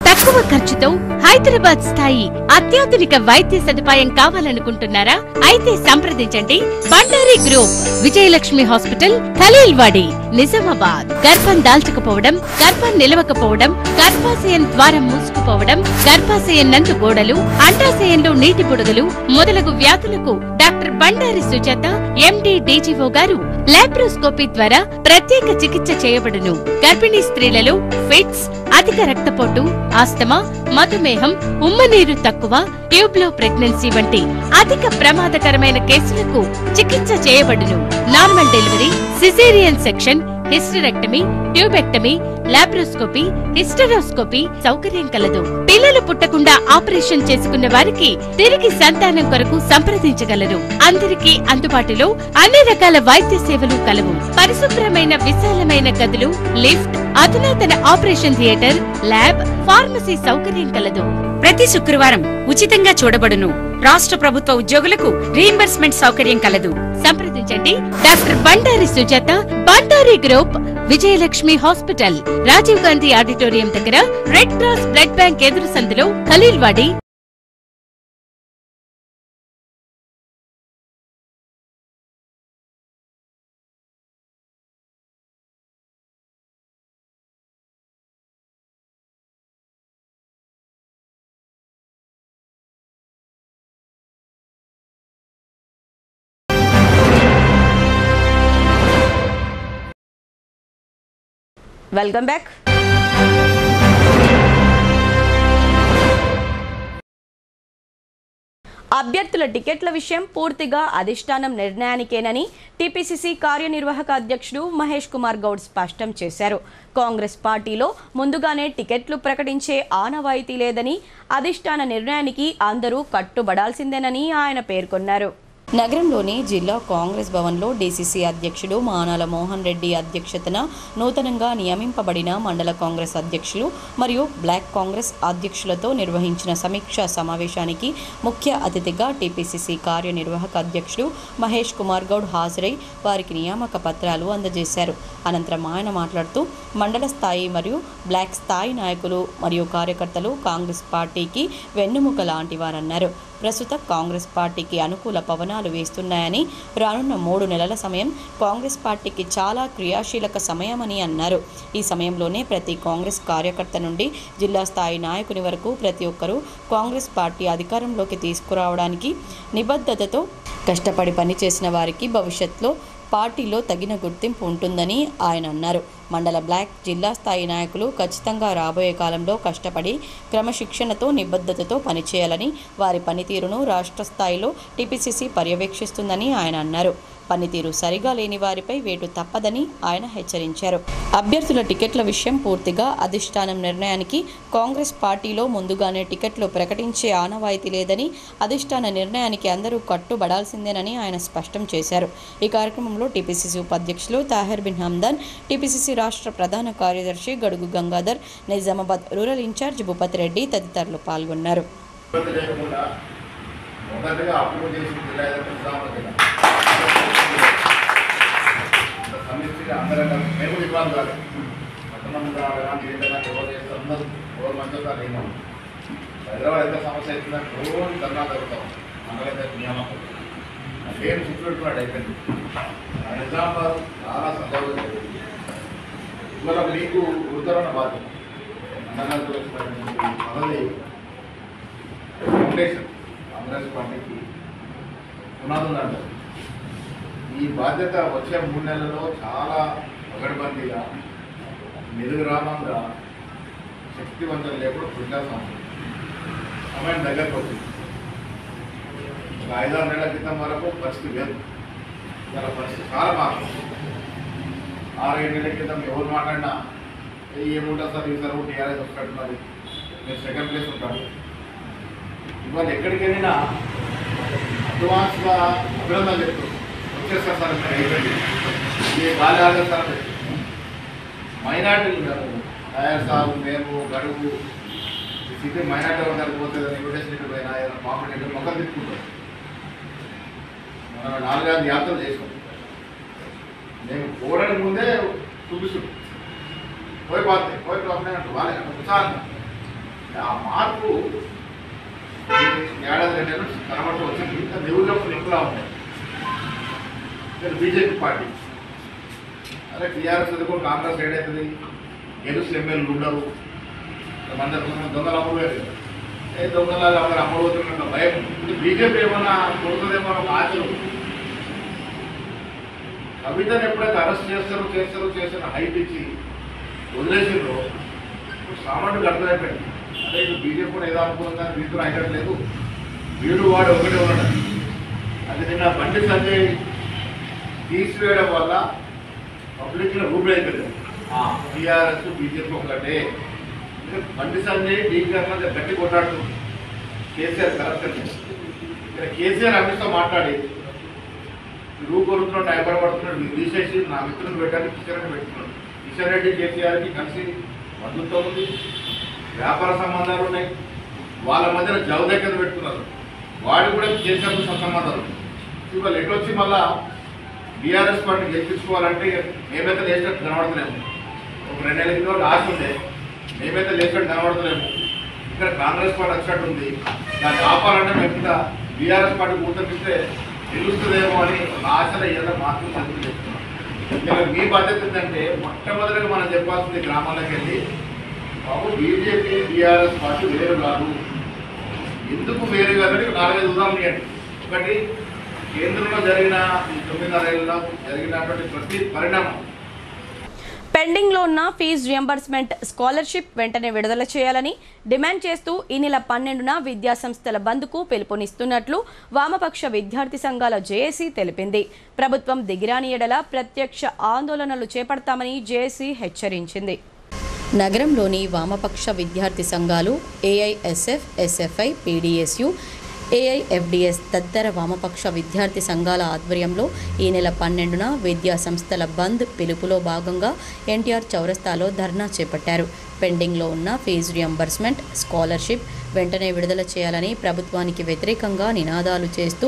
S12: తక్కువ ఖర్చుతో హైదరాబాద్ స్థాయి అత్యాధునిక వైద్య సదుపాయం కావాలనుకుంటున్నారా? అయితే సంప్రదించండి బండారి గ్రూప్, విజయలక్ష్మి హాస్పిటల్, ఖలీల్వాడి, నిజామాబాద్. గర్భం దాల్చకపోవడం, గర్భం నిలవకపోవడం, గర్భాశయం ద్వారం మూసుకుపోవడం, గర్భాశయం నందు గోడలు, అండాశయంలో నీటి బుడగలు మొదలగు వ్యాధులకు డాక్టర్ బండారి సుజాత ఎండి డీజీఓ గారు లాప్రోస్కోపీ ద్వారా ప్రత్యేక చికిత్స చేయబడును. గర్భిణీ స్త్రీలలో ఫిట్స్, అధిక రక్తపోటు, ఆస్తమా, మధుమేహం, ఉమ్మనీరు తక్కువ, ట్యూబ్లో ప్రెగ్నెన్సీ వంటి అధిక ప్రమాదకరమైన కేసులకు చికిత్స చేయబడును. Normal delivery, caesarean section, hysterectomy, tubectomy, laparoscopy, hysteroscopy సౌకర్యం కలదు. పిల్లలు పుట్టకుండా ఆపరేషన్ చేసుకున్న వారికి తిరిగి సంతానం కొరకు సంప్రదించగలరు. అందరికీ అందుబాటులో అన్ని రకాల వైద్య సేవలు కలవు. పరిశుభ్రమైన విశాలమైన గదులు, లిఫ్ట్, అధునాతన ఆపరేషన్ థియేటర్, ల్యాబ్, ఫార్మసీ సౌకర్యం కలదు.
S11: ప్రతి శుక్రవారం ఉచితంగా చూడబడును. రాష్ట్ర ప్రభుత్వ ఉద్యోగులకు రీయింబర్స్మెంట్ సౌకర్యం కలదు.
S12: సంప్రదించండి doctor Bandari Sujatha, Bandari group, Vijayalakshmi hospital, Rajiv Gandhi auditorium దగ్గర, రెడ్ క్రాస్ బ్లడ్ బ్యాంక్ ఎదురు సందులో, ఖలీల్వాడి.
S1: Welcome back. అభ్యర్థుల టికెట్ల విషయం పూర్తిగా అధిష్టానం నిర్ణయానికేనని టీపీసీసీ కార్యనిర్వాహక అధ్యక్షుడు మహేష్ కుమార్ గౌడ్ స్పష్టం చేశారు. కాంగ్రెస్ పార్టీలో ముందుగానే టికెట్లు ప్రకటించే ఆనవాయితీ లేదని, అధిష్టాన నిర్ణయానికి అందరూ కట్టుబడాల్సిందేనని ఆయన పేర్కొన్నారు. నగరంలోని జిల్లా కాంగ్రెస్ భవన్లో డీసీసీ అధ్యక్షుడు మానాల మోహన్ రెడ్డి అధ్యక్షతన నూతనంగా నియమింపబడిన మండల కాంగ్రెస్ అధ్యక్షులు మరియు బ్లాక్ కాంగ్రెస్ అధ్యక్షులతో నిర్వహించిన సమీక్షా సమావేశానికి ముఖ్య అతిథిగా టీపీసీసీ కార్యనిర్వాహక అధ్యక్షుడు మహేష్ కుమార్ గౌడ్ హాజరై వారికి నియామక పత్రాలు అందజేశారు. అనంతరం ఆయన మాట్లాడుతూ మండల స్థాయి మరియు బ్లాక్ స్థాయి నాయకులు మరియు కార్యకర్తలు కాంగ్రెస్ పార్టీకి వెన్నుముక లాంటి వారన్నారు. ప్రస్తుత కాంగ్రెస్ పార్టీకి అనుకూల పవనాలు వేస్తున్నాయని, రానున్న 3 నెలల సమయం కాంగ్రెస్ పార్టీకి చాలా క్రియాశీలక సమయమని అన్నారు. ఈ సమయంలోనే ప్రతి కాంగ్రెస్ కార్యకర్త నుండి జిల్లా స్థాయి నాయకుని వరకు ప్రతి ఒక్కరూ కాంగ్రెస్ పార్టీ అధికారంలోకి తీసుకురావడానికి నిబద్ధతతో కష్టపడి పనిచేసిన వారికి భవిష్యత్తులో పార్టీలో తగిన గుర్తింపు ఉంటుందని ఆయన అన్నారు. మండల బ్లాక్ జిల్లా స్థాయి నాయకులు ఖచ్చితంగా రాబోయే కాలంలో కష్టపడి క్రమశిక్షణతో నిబద్ధతతో పనిచేయాలని, వారి పనితీరును రాష్ట్ర స్థాయిలో టీపీసీసీ పర్యవేక్షిస్తుందని ఆయన అన్నారు. పనితీరు సరిగా లేని వారిపై వేటు తప్పదని ఆయన హెచ్చరించారు. అభ్యర్థుల టికెట్ల విషయం పూర్తిగా అధిష్టానం నిర్ణయానికి కాంగ్రెస్ పార్టీలో ముందుగానే టికెట్లు ప్రకటించే ఆనవాయితీ లేదని, అధిష్టాన నిర్ణయానికి అందరూ కట్టుబడాల్సిందేనని ఆయన స్పష్టం చేశారు. ఈ కార్యక్రమంలో టీపీసీసీ ఉపాధ్యక్షులు తాహిర్ బిన్ హమ్దాన్, టీపీసీసీ రాష్ట్ర ప్రధాన కార్యదర్శి గడుగు గంగాధర్, నిజామాబాద్ రూరల్ ఇన్ఛార్జ్ భూపతి రెడ్డి తదితరులు పాల్గొన్నారు.
S13: అందరం మేము ఇబ్బంది కాదు పట్టణంగా ఎలాంటి ఏంటంటే ఎవరు చేస్తే అందరూ ఎవరు మంచిగా లేము. హైదరాబాద్ ఎంత సమస్య అవుతుందంటే రోజు ధర్నా జరుగుతాం అందరైతే నియామకం సేమ్ చుట్టుపెట్టుకున్నాడు అయిపోయింది. నిజామాబాద్ చాలా సందర్భంగా జరిగింది. ఇవాళ మీకు గురుతరమైన బాధ్యత అన్నది ఫౌండేషన్ కాంగ్రెస్ పార్టీకి పునాదులు అంటారు. ఈ బాధ్యత వచ్చే 3 నెలల్లో చాలా పగడ్బందీగా నిర్విరామంగా శక్తివంతం లేకుండా ప్రజాసం సమయం దగ్గరకు వచ్చింది. ఒక 5-6 నెలల క్రితం వరకు పరిస్థితి లేదు. ఇలా పరిస్థితి చాలా మారుతుంది. 6-7 నెలల క్రితం ఎవరు మాట్లాడినా ఏముంటుంది సార్ ఈసారి టీఆర్ఎస్ వస్తున్నది, మీరు సెకండ్ ప్లేస్ ఉంటారు. ఇవాళ ఎక్కడికి వెళ్ళినా అడ్వాన్స్గా అభినందనలు చెప్తారు. వచ్చేస్తారు సార్ మీరు అయిపోయింది ఈ గాలి ఆగదు సార్. మైనార్టీలు తయారు సాగు మేము గడువు సిటీ మైనార్టీ వర్గానికి పోతే ఇన్విటేషన్ పోయినా ఏదైనా పాంపరేట్ మొక్కలు తిప్పుకుంటాం. మనం 4-5 యాత్రలు చేసాం. మేము పోవడానికి ముందే చూపిస్తున్నాం పోయి పోతాయి పోయి అంటూ వాళ్ళే ఉత్సాహంగా ఆ మార్పు ఏడాది 2 ఏళ్ళు కనబడుతూ వచ్చింది. ఇంకా దేవుళ్ళకు లింకులా ఉంటాయి. బీజేపీ పార్టీ అదే టీఆర్ఎస్ చదువుకో కాంగ్రెస్ ఏడవుతుంది, గెలుసు ఎమ్మెల్యేలు ఉండరు, మన దొంగలు అమ్మలేదు, ఏ దొంగలాగా అందరూ అమ్మబోతున్న భయం. బీజేపీ ఏమన్నా కొడుతుందేమో ఒక ఆశలు. కవితను ఎప్పుడైతే అరెస్ట్ చేస్తారో హైట్ ఇచ్చి వదిలేసిండ్రో ఇప్పుడు సామాన్యుడు అర్థమైపోయింది. అదే ఇప్పుడు బీజేపీ కూడా ఏదో అనుకుంటుంది కానీ వీటితో అయినట్లేదు, వీడు వాడు ఒకటే ఉన్నాడు. అది నిన్న బండి సంజయ్ తీసివేయడం వల్ల పబ్లిక్లో రూపులు అయిపోయింది. టీఆర్ఎస్ బీజేపీ ఒకటే. బండి సంజయ్ డీకరణ గట్టి కొట్టాడుతుంది కేసీఆర్ కరప్షన్. ఇక్కడ కేసీఆర్ అమిత్తో మాట్లాడి రూపొరుతున్నాడు, భయపడబడుతున్నాడు, మీరు తీసేసి నా మిత్రులను పెట్టాలి కిషన్ రెడ్డి పెట్టుకున్నాడు. కిషన్ రెడ్డి కేసీఆర్కి కలిసి బంధుత్వం ఉంది, వ్యాపార సంబంధాలు ఉన్నాయి, వాళ్ళ మధ్యన జవదేకత పెట్టుకున్నారు. వాడు కూడా కేసీఆర్తో సంబంధాలు. ఇవాళ ఎటొచ్చి మళ్ళా బీఆర్ఎస్ పార్టీ గెలిపించుకోవాలంటే మేమైతే లేచినట్టు కనబడతలేము. ఒక 2 నెలల క్రితం ఆశ ఉండే, మేమైతే లేచినట్టు కనబడతలేము. ఇక్కడ కాంగ్రెస్ పార్టీ వచ్చినట్టు ఉంది, దాన్ని ఆపాలంటే మేము ఇంకా బీఆర్ఎస్ పార్టీ కూర్చొనిస్తే నిలుస్తుందేమో అని ఆశలు ఏదైనా మార్పులు చదువు చెప్తున్నాం. ఇక్కడ మీ బాధ్యత ఏంటంటే మొట్టమొదటిగా మనం చెప్పాల్సింది గ్రామాలకు వెళ్ళి, బాబు బీజేపీ బీఆర్ఎస్ పార్టీ వేరు కాదు, ఎందుకు వేరు కాదని 4-5 ఉదాహరణలు ఇవ్వండి. ఒకటి, కేంద్రంలో జరిగిన ఈ 9.5 ఏళ్ళలో జరిగినటువంటి ప్రతి పరిణామం.
S1: పెండింగ్లో ఉన్న ఫీజు రియంబర్స్మెంట్ స్కాలర్షిప్ వెంటనే విడుదల చేయాలని డిమాండ్ చేస్తూ ఈ నెల 12న విద్యాసంస్థల బంద్కు పిలుపునిస్తున్నట్లు వామపక్ష విద్యార్థి సంఘాల జేఏసీ తెలిపింది. ప్రభుత్వం దిగిరాని ఎడల ప్రత్యక్ష ఆందోళనలు చేపడతామని జేఏసీ హెచ్చరించింది. నగరంలోని వామపక్ష విద్యార్థి సంఘాలు ఏఐఎస్ఎఫ్, ఎస్ఎఫ్ఐ, పీడీఎస్యు, ఏఐఎఫ్డిఎస్ తదితర వామపక్ష విద్యార్థి సంఘాల ఆధ్వర్యంలో ఈ నెల 12న విద్యా సంస్థల బంద్ పిలుపులో భాగంగా ఎన్టీఆర్ చౌరస్తాలో ధర్నా చేపట్టారు. పెండింగ్లో ఉన్న ఫీజు రియంబర్స్మెంట్, స్కాలర్షిప్ వెంటనే విడుదల చేయాలని ప్రభుత్వానికి వ్యతిరేకంగా నినాదాలు చేస్తూ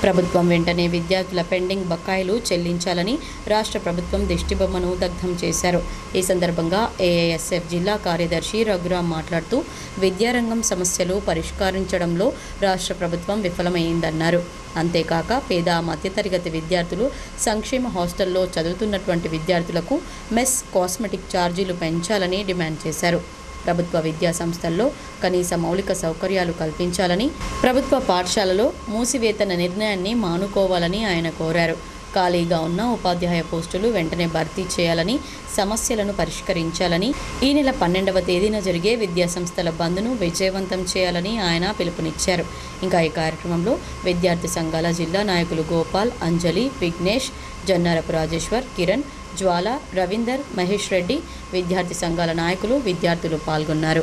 S1: ప్రభుత్వం వెంటనే విద్యార్థుల పెండింగ్ బకాయిలు చెల్లించాలని రాష్ట్ర ప్రభుత్వం దిష్టిబొమ్మను దగ్ధం చేశారు. ఈ సందర్భంగా ఏఐఎస్ఎఫ్ జిల్లా కార్యదర్శి రఘురాం మాట్లాడుతూ విద్యారంగం సమస్యలు పరిష్కరించడంలో రాష్ట్ర ప్రభుత్వం విఫలమైందన్నారు. అంతేకాక పేద మధ్యతరగతి విద్యార్థులు, సంక్షేమ హాస్టల్లో చదువుతున్నటువంటి విద్యార్థులకు మెస్, కాస్మెటిక్ ఛార్జీలు పెంచాలని డిమాండ్ చేశారు. ప్రభుత్వ విద్యా సంస్థల్లో కనీస మౌలిక సౌకర్యాలు కల్పించాలని, ప్రభుత్వ పాఠశాలలో మూసివేతన నిర్ణయాన్ని మానుకోవాలని ఆయన కోరారు. ఖాళీగా ఉన్న ఉపాధ్యాయ పోస్టులు వెంటనే భర్తీ చేయాలని, సమస్యలను పరిష్కరించాలని, ఈ నెల 12వ తేదీన జరిగే విద్యాసంస్థల బంద్ను విజయవంతం చేయాలని ఆయన పిలుపునిచ్చారు. ఇంకా ఈ కార్యక్రమంలో విద్యార్థి సంఘాల జిల్లా నాయకులు గోపాల్, అంజలి, విఘ్నేష్, జన్నారపు రాజేశ్వర్, కిరణ్, జ్వాల, రవీందర్, మహేష్ రెడ్డి, విద్యార్థి సంఘాల నాయకులు, విద్యార్థులు పాల్గొన్నారు.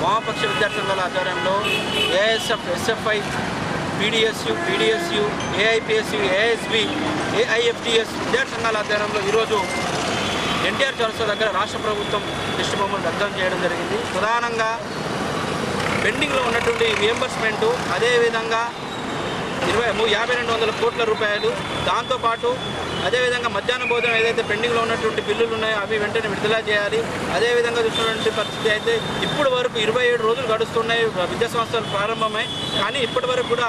S14: వామపక్ష విద్యార్థి సంఘాల ఆధ్వర్యంలో ASF, SFI, PDSU, AIPSU, ASB, ఏఐఎఫ్డిఎస్ విద్యార్థి సంఘాల ఆధ్వర్యంలో ఈరోజు ఎన్టీఆర్ చౌరస్తా దగ్గర రాష్ట్ర ప్రభుత్వం దిష్టిబొమ్మను దగ్ధం చేయడం జరిగింది. ప్రధానంగా పెండింగ్లో ఉన్నటువంటి రియంబర్స్మెంటు, అదేవిధంగా 5200 కోట్ల రూపాయలు, దాంతోపాటు అదేవిధంగా మధ్యాహ్న భోజనం ఏదైతే పెండింగ్లో ఉన్నటువంటి బిల్లులు ఉన్నాయో అవి వెంటనే విడుదల చేయాలి. అదేవిధంగా చూసినటువంటి పరిస్థితి అయితే ఇప్పటి వరకు 27 రోజులు గడుస్తున్నాయి విద్యా సంస్థలు ప్రారంభమై, కానీ ఇప్పటి వరకు కూడా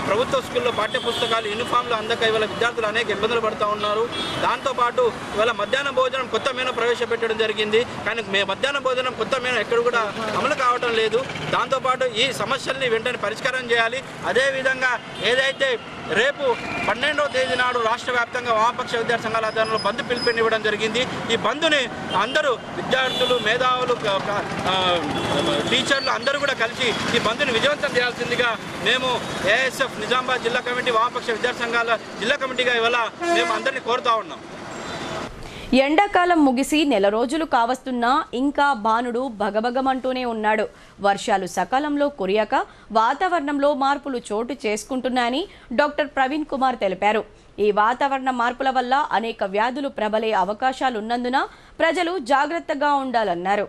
S14: ప్రభుత్వ స్కూల్లో పాఠ్యపుస్తకాలు, యూనిఫామ్లు అందక ఇవాళ విద్యార్థులు అనేక ఇబ్బందులు పడుతూ ఉన్నారు. దాంతోపాటు ఇవాళ మధ్యాహ్న భోజనం కొత్త మెనూ ప్రవేశపెట్టడం జరిగింది, కానీ మధ్యాహ్న భోజనం కొత్త మెనూ ఎక్కడ కూడా అమలు కావటం లేదు. దాంతోపాటు ఈ సమస్యల్ని వెంటనే పరిష్కారం చేయాలి. అదేవిధంగా ఏదైతే రేపు 12వ తేదీ నాడు రాష్ట్ర వ్యాప్తంగా వామపక్ష విద్యార్థి సంఘాల ఆధ్వర్యంలో బంద్ పిలుపునివ్వడం జరిగింది. ఈ బంద్ని అందరూ విద్యార్థులు, మేధావులు, టీచర్లు అందరూ కూడా కలిసి ఈ బంద్ని విజయవంతం చేయాల్సిందిగా మేము ఏఎస్ఎఫ్ నిజామాబాద్ జిల్లా కమిటీ, వామపక్ష విద్యార్థి సంఘాల జిల్లా కమిటీగా ఇవాళ మేము అందరినీ కోరుతా ఉన్నాం.
S1: ఎండాకాలం ముగిసి నెల రోజులు కావస్తున్నా ఇంకా బాణుడు భగభగమంటూనే ఉన్నాడు. వర్షాలు సకాలంలో కురియక వాతావరణంలో మార్పులు చోటు చేసుకుంటున్నాయని డాక్టర్ ప్రవీణ్ కుమార్ తెలిపారు. ఈ వాతావరణ మార్పుల వల్ల అనేక వ్యాధులు ప్రబలే అవకాశాలున్నందున ప్రజలు జాగ్రత్తగా ఉండాలన్నారు.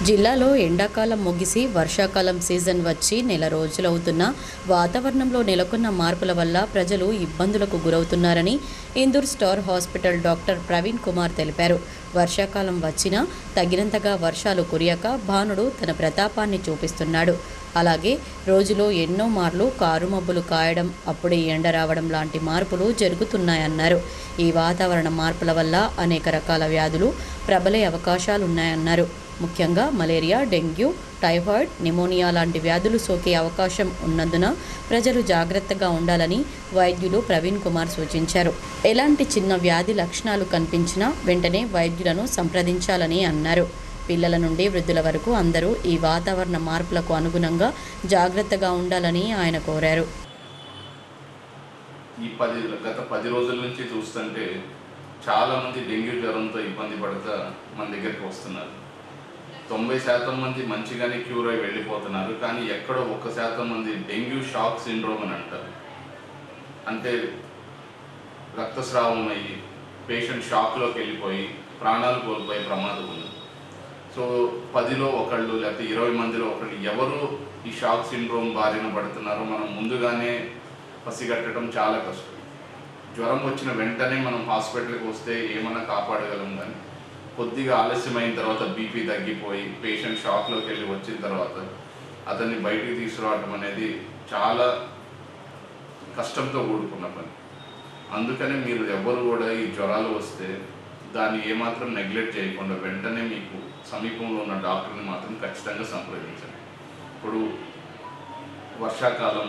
S1: జిల్లాలో ఎండాకాలం ముగిసి వర్షాకాలం సీజన్ వచ్చి నెల రోజులవుతున్నా వాతావరణంలో నెలకొన్న మార్పుల వల్ల ప్రజలు ఇబ్బందులకు గురవుతున్నారని Indur star hospital doctor Praveen Kumar తెలిపారు. వర్షాకాలం వచ్చినా తగినంతగా వర్షాలు కురియక భానుడు తన ప్రతాపాన్ని చూపిస్తున్నాడు. అలాగే రోజులో ఎన్నో మార్లు కారుమబ్బులు కాయడం, అప్పుడే ఎండ రావడం లాంటి మార్పులు జరుగుతున్నాయన్నారు. ఈ వాతావరణ మార్పుల వల్ల అనేక రకాల వ్యాధులు ప్రబలే అవకాశాలున్నాయన్నారు. ముఖ్యంగా మలేరియా, డెంగ్యూ, టైఫాయిడ్, నిమోనియా లాంటి వ్యాధులు సోకే అవకాశం ఉన్నందున ప్రజలు జాగ్రత్తగా ఉండాలని వైద్యులు ప్రవీణ్ కుమార్ సూచించారు. ఎలాంటి చిన్న వ్యాధి లక్షణాలు కనిపించినా వెంటనే వైద్యులను సంప్రదించాలని అన్నారు. పిల్లల నుండి వృద్ధుల వరకు అందరూ ఈ వాతావరణ మార్పులకు అనుగుణంగా జాగ్రత్తగా ఉండాలని ఆయన కోరారు.
S15: గత 10 రోజుల నుంచి చూస్తుంటే చాలామంది డెంగ్యూ జ్వరంతో ఇబ్బంది పడుతూ మన దగ్గరికి వస్తున్నారు. 90% మంది మంచిగానే క్యూర్ అయి వెళ్ళిపోతున్నారు. కానీ ఎక్కడో 1% మంది డెంగ్యూ షాక్ సిండ్రోమ్ అని అంటారు. అంటే రక్తస్రావం అయ్యి పేషెంట్ షాక్లోకి వెళ్ళిపోయి ప్రాణాలు కోల్పోయే ప్రమాదం ఉంది. సో 10లో ఒకళ్ళు లేకపోతే 20 మందిలో ఒకళ్ళు ఎవరు ఈ షాక్ సిండ్రోమ్ బారిన పడుతున్నారో మనం ముందుగానే పసిగట్టడం చాలా కష్టం. జ్వరం వచ్చిన వెంటనే మనం హాస్పిటల్కి వస్తే ఏమైనా కాపాడగలం, కానీ కొద్దిగా ఆలస్యమైన తర్వాత బీపీ తగ్గిపోయి పేషెంట్ షాక్లోకి వెళ్ళి వచ్చిన తర్వాత అతన్ని బయటికి తీసుకురావడం అనేది చాలా కష్టంతో కూడుకున్న పని. అందుకనే మీరు ఎవరు కూడా ఈ జ్వరాలు వస్తే దాన్ని ఏమాత్రం నెగ్లెక్ట్ చేయకుండా వెంటనే మీకు సమీపంలో ఉన్న డాక్టర్ని మాత్రం ఖచ్చితంగా సంప్రదించండి. ఇప్పుడు వర్షాకాలం,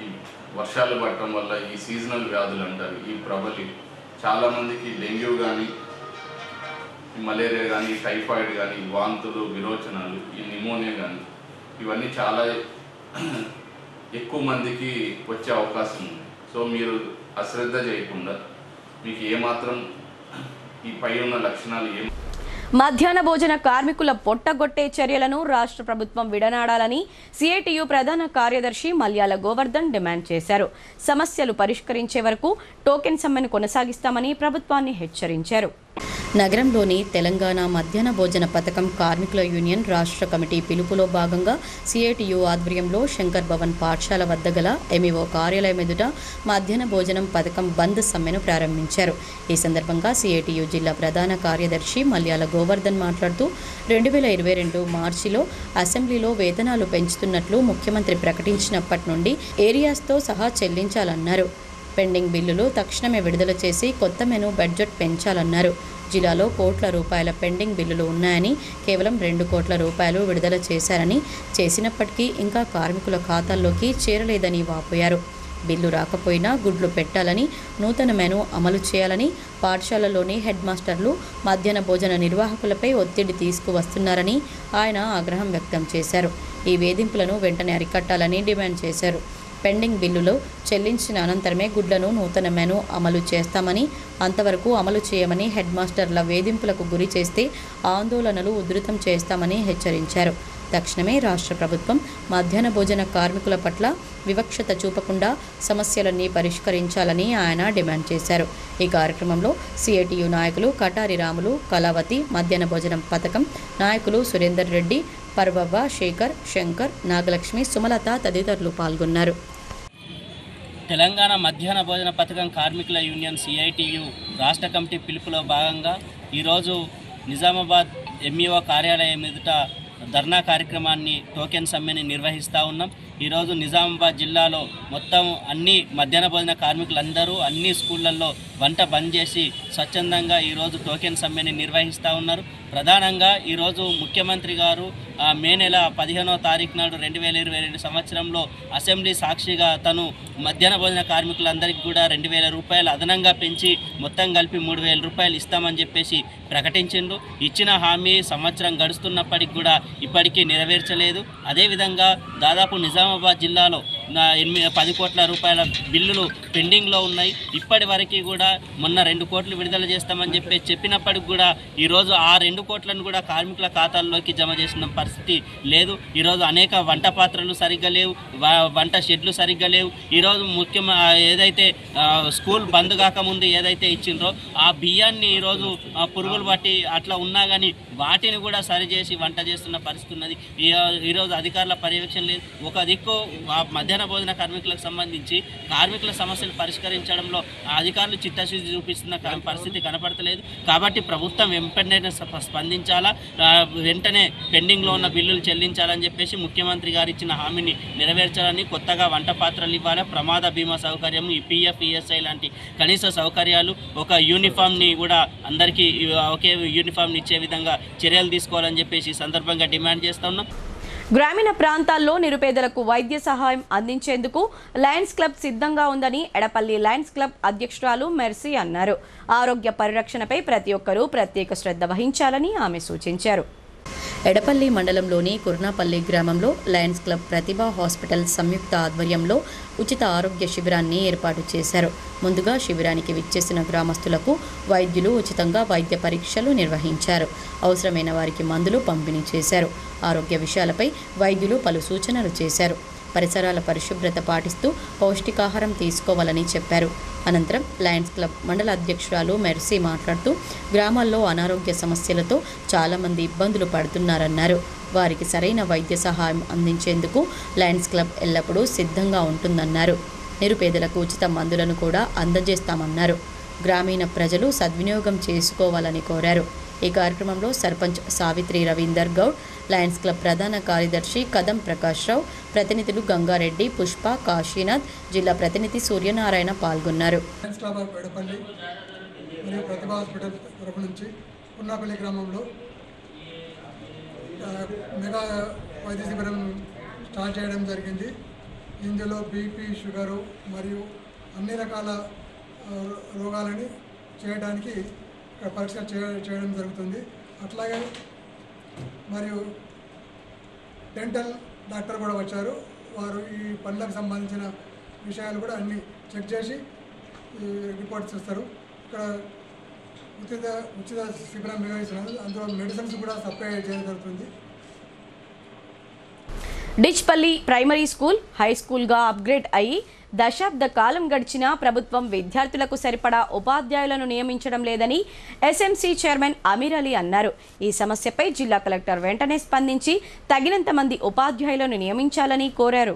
S15: ఈ వర్షాలు పడటం వల్ల ఈ సీజనల్ వ్యాధులు అంటారు, ఈ ప్రబలి చాలామందికి డెంగ్యూ కానీ, మలేరియా కానీ, టైఫాయిడ్ కానీ, వాంతులు, విరోచనాలు, ఈ నిమోనియా కానీ ఇవన్నీ చాలా ఎక్కువ మందికి వచ్చే అవకాశం ఉంది. సో మీరు అశ్రద్ధ చేయకుండా మీకు ఏమాత్రం ఈ పై ఉన్న లక్షణాలు
S1: మధ్యాహ్న భోజన కార్మికుల పొట్టగొట్టే చర్యలను రాష్ట్ర ప్రభుత్వం విడనాడాలని సిఐటియు ప్రధాన కార్యదర్శి మల్యాల గోవర్ధన్ డిమాండ్ చేశారు. సమస్యలు పరిష్కరించే వరకు టోకెన్ సమ్మెను కొనసాగిస్తామని ప్రభుత్వాన్ని హెచ్చరించారు. నగరంలోని తెలంగాణ మధ్యాహ్న భోజన పథకం కార్మికుల యూనియన్ రాష్ట్ర కమిటీ పిలుపులో భాగంగా సిఐటియు ఆధ్వర్యంలో శంకర్ భవన్ పాఠశాల వద్ద గల ఎంఈఓ కార్యాలయం ఎదుట మధ్యాహ్న భోజనం పథకం బంద్ సమ్మెను ప్రారంభించారు. ఈ సందర్భంగా సిఐటియు జిల్లా ప్రధాన కార్యదర్శి మల్యాల గోవర్ధన్ మాట్లాడుతూ 2022 మార్చిలో అసెంబ్లీలో వేతనాలు పెంచుతున్నట్లు ముఖ్యమంత్రి ప్రకటించినప్పటి నుండి ఏరియాస్తో సహా చెల్లించాలన్నారు. పెండింగ్ బిల్లులు తక్షణమే విడుదల చేసి కొత్త మెను బడ్జెట్ పెంచాలన్నారు. జిల్లాలో కోట్ల రూపాయల పెండింగ్ బిల్లులు ఉన్నాయని, కేవలం 2 కోట్ల రూపాయలు విడుదల చేశారని, చేసినప్పటికీ ఇంకా కార్మికుల ఖాతాల్లోకి చేరలేదని వాపోయారు. బిల్లు రాకపోయినా గుడ్లు పెట్టాలని, నూతన మెను అమలు చేయాలని పాఠశాలలోని హెడ్ మాస్టర్లు మధ్యాహ్న భోజన నిర్వాహకులపై ఒత్తిడి తీసుకువస్తున్నారని ఆయన ఆగ్రహం వ్యక్తం చేశారు. ఈ వేధింపులను వెంటనే అరికట్టాలని డిమాండ్ చేశారు. పెండింగ్ బిల్లులు చెల్లించిన అనంతరమే గుడ్లను నూతన మెను అమలు చేస్తామని, అంతవరకు అమలు చేయమని, హెడ్ మాస్టర్ల వేధింపులకు గురి చేస్తే ఆందోళనలు ఉధృతం చేస్తామని హెచ్చరించారు. తక్షణమే రాష్ట్ర ప్రభుత్వం మధ్యాహ్న భోజన కార్మికుల పట్ల వివక్షత చూపకుండా సమస్యలన్నీ పరిష్కరించాలని ఆయన డిమాండ్ చేశారు. ఈ కార్యక్రమంలో సిఐటియు నాయకులు కటారి రాములు, కళావతి, మధ్యాహ్న భోజనం పథకం నాయకులు సురేందర్ రెడ్డి, పర్వవ్వ, శేఖర్, శంకర్, నాగలక్ష్మి, సుమలత తదితరులు పాల్గొన్నారు.
S16: తెలంగాణ మధ్యాహ్న భోజన పథకం కార్మికుల యూనియన్ సిఐటియు రాష్ట్ర కమిటీ పిలుపులో భాగంగా ఈరోజు నిజామాబాద్ ఎంఈఓ కార్యాలయం ఎదుట ధర్నా కార్యక్రమాన్ని టోకెన్ సమ్మెని నిర్వహిస్తూ ఉన్నాం. ఈరోజు నిజామాబాద్ జిల్లాలో మొత్తం అన్ని మధ్యాహ్న భోజన కార్మికులందరూ అన్ని స్కూళ్ళల్లో వంట బంద్ చేసి స్వచ్ఛందంగా ఈరోజు టోకెన్ సమ్మెని నిర్వహిస్తూ ఉన్నారు. ప్రధానంగా ఈరోజు ముఖ్యమంత్రి గారు మే నెల 15వ తారీఖు నాడు 2022 సంవత్సరంలో అసెంబ్లీ సాక్షిగా తను మధ్యాహ్న భోజన కార్మికులందరికీ కూడా 2,000 రూపాయలు అదనంగా పెంచి మొత్తం కలిపి 3,000 రూపాయలు ఇస్తామని చెప్పేసి ప్రకటించిండు. ఇచ్చిన హామీ సంవత్సరం గడుస్తున్నప్పటికి కూడా ఇప్పటికీ నెరవేర్చలేదు. అదేవిధంగా దాదాపు నిజామాబాద్ జిల్లాలో 10 కోట్ల రూపాయల బిల్లులు పెండింగ్లో ఉన్నాయి. ఇప్పటి వరకు కూడా మొన్న 2 కోట్లు విడుదల చేస్తామని చెప్పినప్పటికి కూడా ఈరోజు ఆ 2 కోట్లను కూడా కార్మికుల ఖాతాల్లోకి జమ చేసిన పరిస్థితి లేదు. ఈరోజు అనేక వంట పాత్రలు సరిగ్గా లేవు, వంట షెడ్లు సరిగ్గా లేవు. ఈరోజు ముఖ్యంగా ఏదైతే స్కూల్ బంద్ కాకముందు ఏదైతే ఇచ్చిండ్రో ఆ బియ్యాన్ని ఈరోజు పురుగులు పట్టి అట్లా ఉన్నా కానీ వాటిని కూడా సరిచేసి వంట చేస్తున్న పరిస్థితి ఉన్నది. ఈరోజు అధికారుల పర్యవేక్షణ లేదు. ఒక దిక్కు మధ్యాహ్న భోజన కార్మికులకు సంబంధించి కార్మికుల సమస్యలు పరిష్కరించడంలో అధికారులు చిత్తశుద్ధి చూపిస్తున్న పరిస్థితి కనపడతలేదు. కాబట్టి ప్రభుత్వం వెంటనే స్పందించాలా, వెంటనే పెండింగ్లో ఉన్న బిల్లులు చెల్లించాలని చెప్పేసి ముఖ్యమంత్రి గారు ఇచ్చిన హామీని నెరవేర్చాలని, కొత్తగా వంట పాత్రలు ఇవ్వాలి, ప్రమాద బీమా సౌకర్యం, ఈపీఎఫ్, ఈఎస్ఐ లాంటి కనీస సౌకర్యాలు, ఒక యూనిఫామ్ని కూడా అందరికీ ఒకే యూనిఫామ్ని ఇచ్చే విధంగా చర్యలు తీసుకోవాలని చెప్పేసి ఈ సందర్భంగా డిమాండ్ చేస్తా ఉన్నాం.
S1: గ్రామీణ ప్రాంతాల్లో నిరుపేదలకు వైద్య సహాయం అందించేందుకు లయన్స్ క్లబ్ సిద్ధంగా ఉందని ఎడపల్లి లయన్స్ క్లబ్ అధ్యక్షురాలు మెర్సీ అన్నారు. ఆరోగ్య పరిరక్షణపై ప్రతి ఒక్కరూ ప్రత్యేక శ్రద్ధ వహించాలని ఆమె సూచించారు. ఎడపల్లి మండలంలోని కుర్నాపల్లి గ్రామంలో లయన్స్ క్లబ్ ప్రతిభా హాస్పిటల్ సంయుక్త ఆధ్వర్యంలో ఉచిత ఆరోగ్య శిబిరాన్ని ఏర్పాటు చేశారు. ముందుగా శిబిరానికి విచ్చేసిన గ్రామస్తులకు వైద్యులు ఉచితంగా వైద్య పరీక్షలు నిర్వహించారు. అవసరమైన వారికి మందులు పంపిణీ చేశారు. ఆరోగ్య విషయాలపై వైద్యులు పలు సూచనలు చేశారు. పరిసరాల పరిశుభ్రత పాటిస్తూ పౌష్టికాహారం తీసుకోవాలని చెప్పారు. అనంతరం లయన్స్ క్లబ్ మండల అధ్యక్షురాలు మెర్సీ మాట్లాడుతూ గ్రామాల్లో అనారోగ్య సమస్యలతో చాలామంది ఇబ్బందులు పడుతున్నారన్నారు. వారికి సరైన వైద్య సహాయం అందించేందుకు లయన్స్ క్లబ్ ఎల్లప్పుడూ సిద్ధంగా ఉంటుందన్నారు. నిరుపేదలకు ఉచిత మందులను కూడా అందజేస్తామన్నారు. గ్రామీణ ప్రజలు సద్వినియోగం చేసుకోవాలని కోరారు. ఈ కార్యక్రమంలో సర్పంచ్ సావిత్రి రవీందర్ గౌడ్, లయన్స్ క్లబ్ ప్రధాన కార్యదర్శి కదం ప్రకాష్ రావు, ప్రతినిధులు గంగారెడ్డి, పుష్ప, కాశీనాథ్, జిల్లా ప్రతినిధి సూర్యనారాయణ పాల్గొన్నారు.
S17: లయన్స్ క్లబ్ ఆఫ్ ఎడపల్లి మరియు ప్రతిభా హాస్పిటల్ తరపు నుంచి కుర్నాపల్లి గ్రామంలో మెగా వైద్య శిబిరం స్టార్ట్ చేయడం జరిగింది. ఇందులో బీపీ, షుగరు మరియు అన్ని రకాల రోగాలని చేయడానికి పరీక్ష చేయడం జరుగుతుంది. అట్లాగే మరియు డెంటల్ డాక్టర్ కూడా వచ్చారు. వారు ఈ పళ్ళకు సంబంధించిన విషయాలు కూడా అన్నీ చెక్ చేసి రిపోర్ట్స్ ఇస్తారు. ఇక్కడ ఉచిత శిబిరం నిర్వహిస్తున్నాము. అందులో మెడిసిన్స్ కూడా సప్లై చేయడం జరుగుతుంది.
S1: డిచ్పల్లి ప్రైమరీ స్కూల్ హై స్కూల్గా అప్గ్రేడ్ అయ్యి దశాబ్ద కాలం గడిచినా ప్రభుత్వం విద్యార్థులకు సరిపడా ఉపాధ్యాయులను నియమించడం లేదని ఎస్ఎంసీ చైర్మన్ అమీర్ అలీ అన్నారు. ఈ సమస్యపై జిల్లా కలెక్టర్ వెంటనే స్పందించి తగినంత మంది ఉపాధ్యాయులను నియమించాలని కోరారు.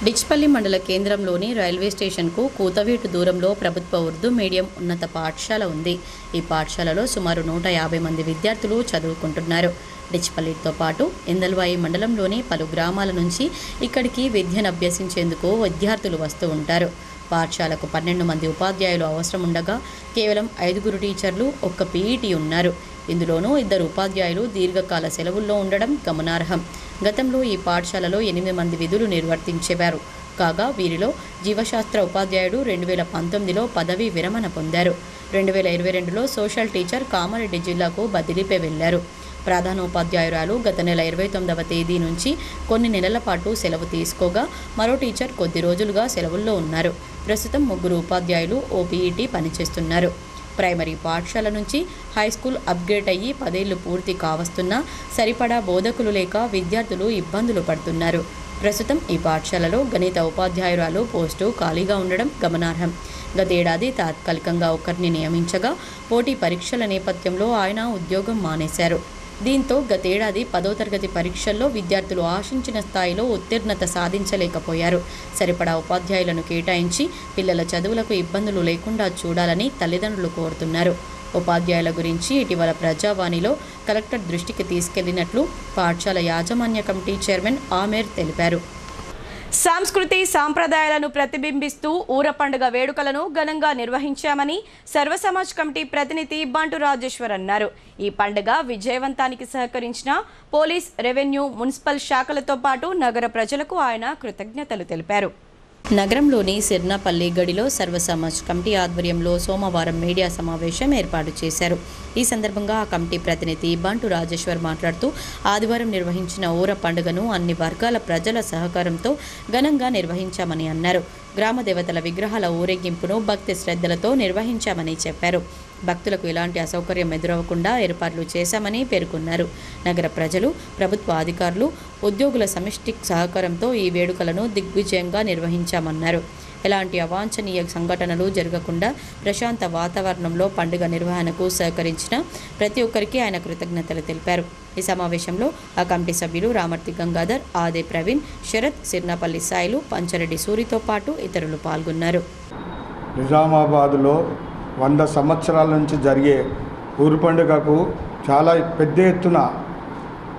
S1: డిచ్పల్లి మండల కేంద్రంలోని రైల్వే స్టేషన్కు కూతవేటు దూరంలో ప్రభుత్వ ఉర్దూ మీడియం ఉన్నత పాఠశాల ఉంది. ఈ పాఠశాలలో సుమారు 150 మంది విద్యార్థులు చదువుకుంటున్నారు. డిచ్పల్లితో పాటు ఇందల్వాయి మండలంలోని పలు గ్రామాల నుంచి ఇక్కడికి విద్యను అభ్యసించేందుకు విద్యార్థులు వస్తూ ఉంటారు. పాఠశాలకు 12 మంది ఉపాధ్యాయులు అవసరం ఉండగా కేవలం 5 టీచర్లు, 1 పీఈటీ ఉన్నారు. ఇందులోనూ 2 ఉపాధ్యాయులు దీర్ఘకాల సెలవుల్లో ఉండడం గమనార్హం. గతంలో ఈ పాఠశాలలో 8 మంది విధులు నిర్వర్తించేవారు. కాగా వీరిలో జీవశాస్త్ర ఉపాధ్యాయుడు 2019లో పదవీ విరమణ పొందారు. 2022లో సోషల్ టీచర్ కామారెడ్డి జిల్లాకు బదిలీపై వెళ్లారు. ప్రధానోపాధ్యాయురాలు గత నెల 29వ తేదీ నుంచి కొన్ని నెలల పాటు సెలవు తీసుకోగా మరో టీచర్ కొద్ది రోజులుగా సెలవుల్లో ఉన్నారు. ప్రస్తుతం 3 ఉపాధ్యాయులు ఓపీఈటీ పనిచేస్తున్నారు. ప్రైమరీ పాఠశాల నుంచి హైస్కూల్ అప్గ్రేడ్ అయ్యి 10 ఏళ్లు పూర్తి కావస్తున్నా సరిపడా బోధకులు లేక విద్యార్థులు ఇబ్బందులు పడుతున్నారు. ప్రస్తుతం ఈ పాఠశాలలో గణిత ఉపాధ్యాయురాలు పోస్టు ఖాళీగా ఉండడం గమనార్హం. గతేడాది తాత్కాలికంగా ఒకరిని నియమించగా పోటీ పరీక్షల నేపథ్యంలో ఆయన ఉద్యోగం మానేశారు. దీంతో గతేడాది 10వ తరగతి పరీక్షల్లో విద్యార్థులు ఆశించిన స్థాయిలో ఉత్తీర్ణత సాధించలేకపోయారు. సరిపడా ఉపాధ్యాయులను కేటాయించి పిల్లల చదువులకు ఇబ్బందులు లేకుండా చూడాలని తల్లిదండ్రులు కోరుతున్నారు. ఉపాధ్యాయుల గురించి ఇటీవల ప్రజావాణిలో కలెక్టర్ దృష్టికి తీసుకెళ్లినట్లు పాఠశాల యాజమాన్య కమిటీ చైర్మన్ ఆమేర్ తెలిపారు. సంస్కృతి సాంప్రదాయాలను ప్రతిబింబిస్తూ ఊర పండుగ వేడుకలను ఘనంగా నిర్వహించామని సర్వసమాజ్ కమిటీ ప్రతినిధి బంటు రాజేశ్వర్ అన్నారు. ఈ పండుగ విజయవంతానికి సహకరించిన పోలీస్, రెవెన్యూ, మున్సిపల్ శాఖలతో పాటు నగర ప్రజలకు ఆయన కృతజ్ఞతలు తెలిపారు. నగరంలోని సిర్నాపల్లి గడిలో సర్వసమాజ్ కమిటీ ఆధ్వర్యంలో సోమవారం మీడియా సమావేశం ఏర్పాటు చేశారు. ఈ సందర్భంగా ఆ కమిటీ ప్రతినిధి బంటు రాజేశ్వర్ మాట్లాడుతూ ఆదివారం నిర్వహించిన ఊర పండుగను అన్ని వర్గాల ప్రజల సహకారంతో ఘనంగా నిర్వహించామని అన్నారు. గ్రామ దేవతల విగ్రహాల ఊరేగింపును భక్తి శ్రద్ధలతో నిర్వహించామని చెప్పారు. భక్తులకు ఎలాంటి అసౌకర్యం ఎదురవ్వకుండా ఏర్పాట్లు చేశామని పేర్కొన్నారు. నగర ప్రజలు, ప్రభుత్వ అధికారులు, ఉద్యోగుల సమిష్టి సహకారంతో ఈ వేడుకలను దిగ్విజయంగా నిర్వహించామన్నారు. ఎలాంటి అవాంఛనీయ సంఘటనలు జరగకుండా ప్రశాంత వాతావరణంలో పండుగ నిర్వహణకు సహకరించిన ప్రతి ఒక్కరికి ఆయన కృతజ్ఞతలు తెలిపారు. ఈ సమావేశంలో ఆ కమిటీ సభ్యులు రామర్తి గంగాధర్, ఆదే ప్రవీణ్, శరత్, సిర్నాపల్లి సాయిలు, పంచరెడ్డి సూరితో పాటు ఇతరులు పాల్గొన్నారు.
S18: నిజామాబాద్లో 100 సంవత్సరాల నుంచి జరిగే ఊరు పండుగకు చాలా పెద్ద ఎత్తున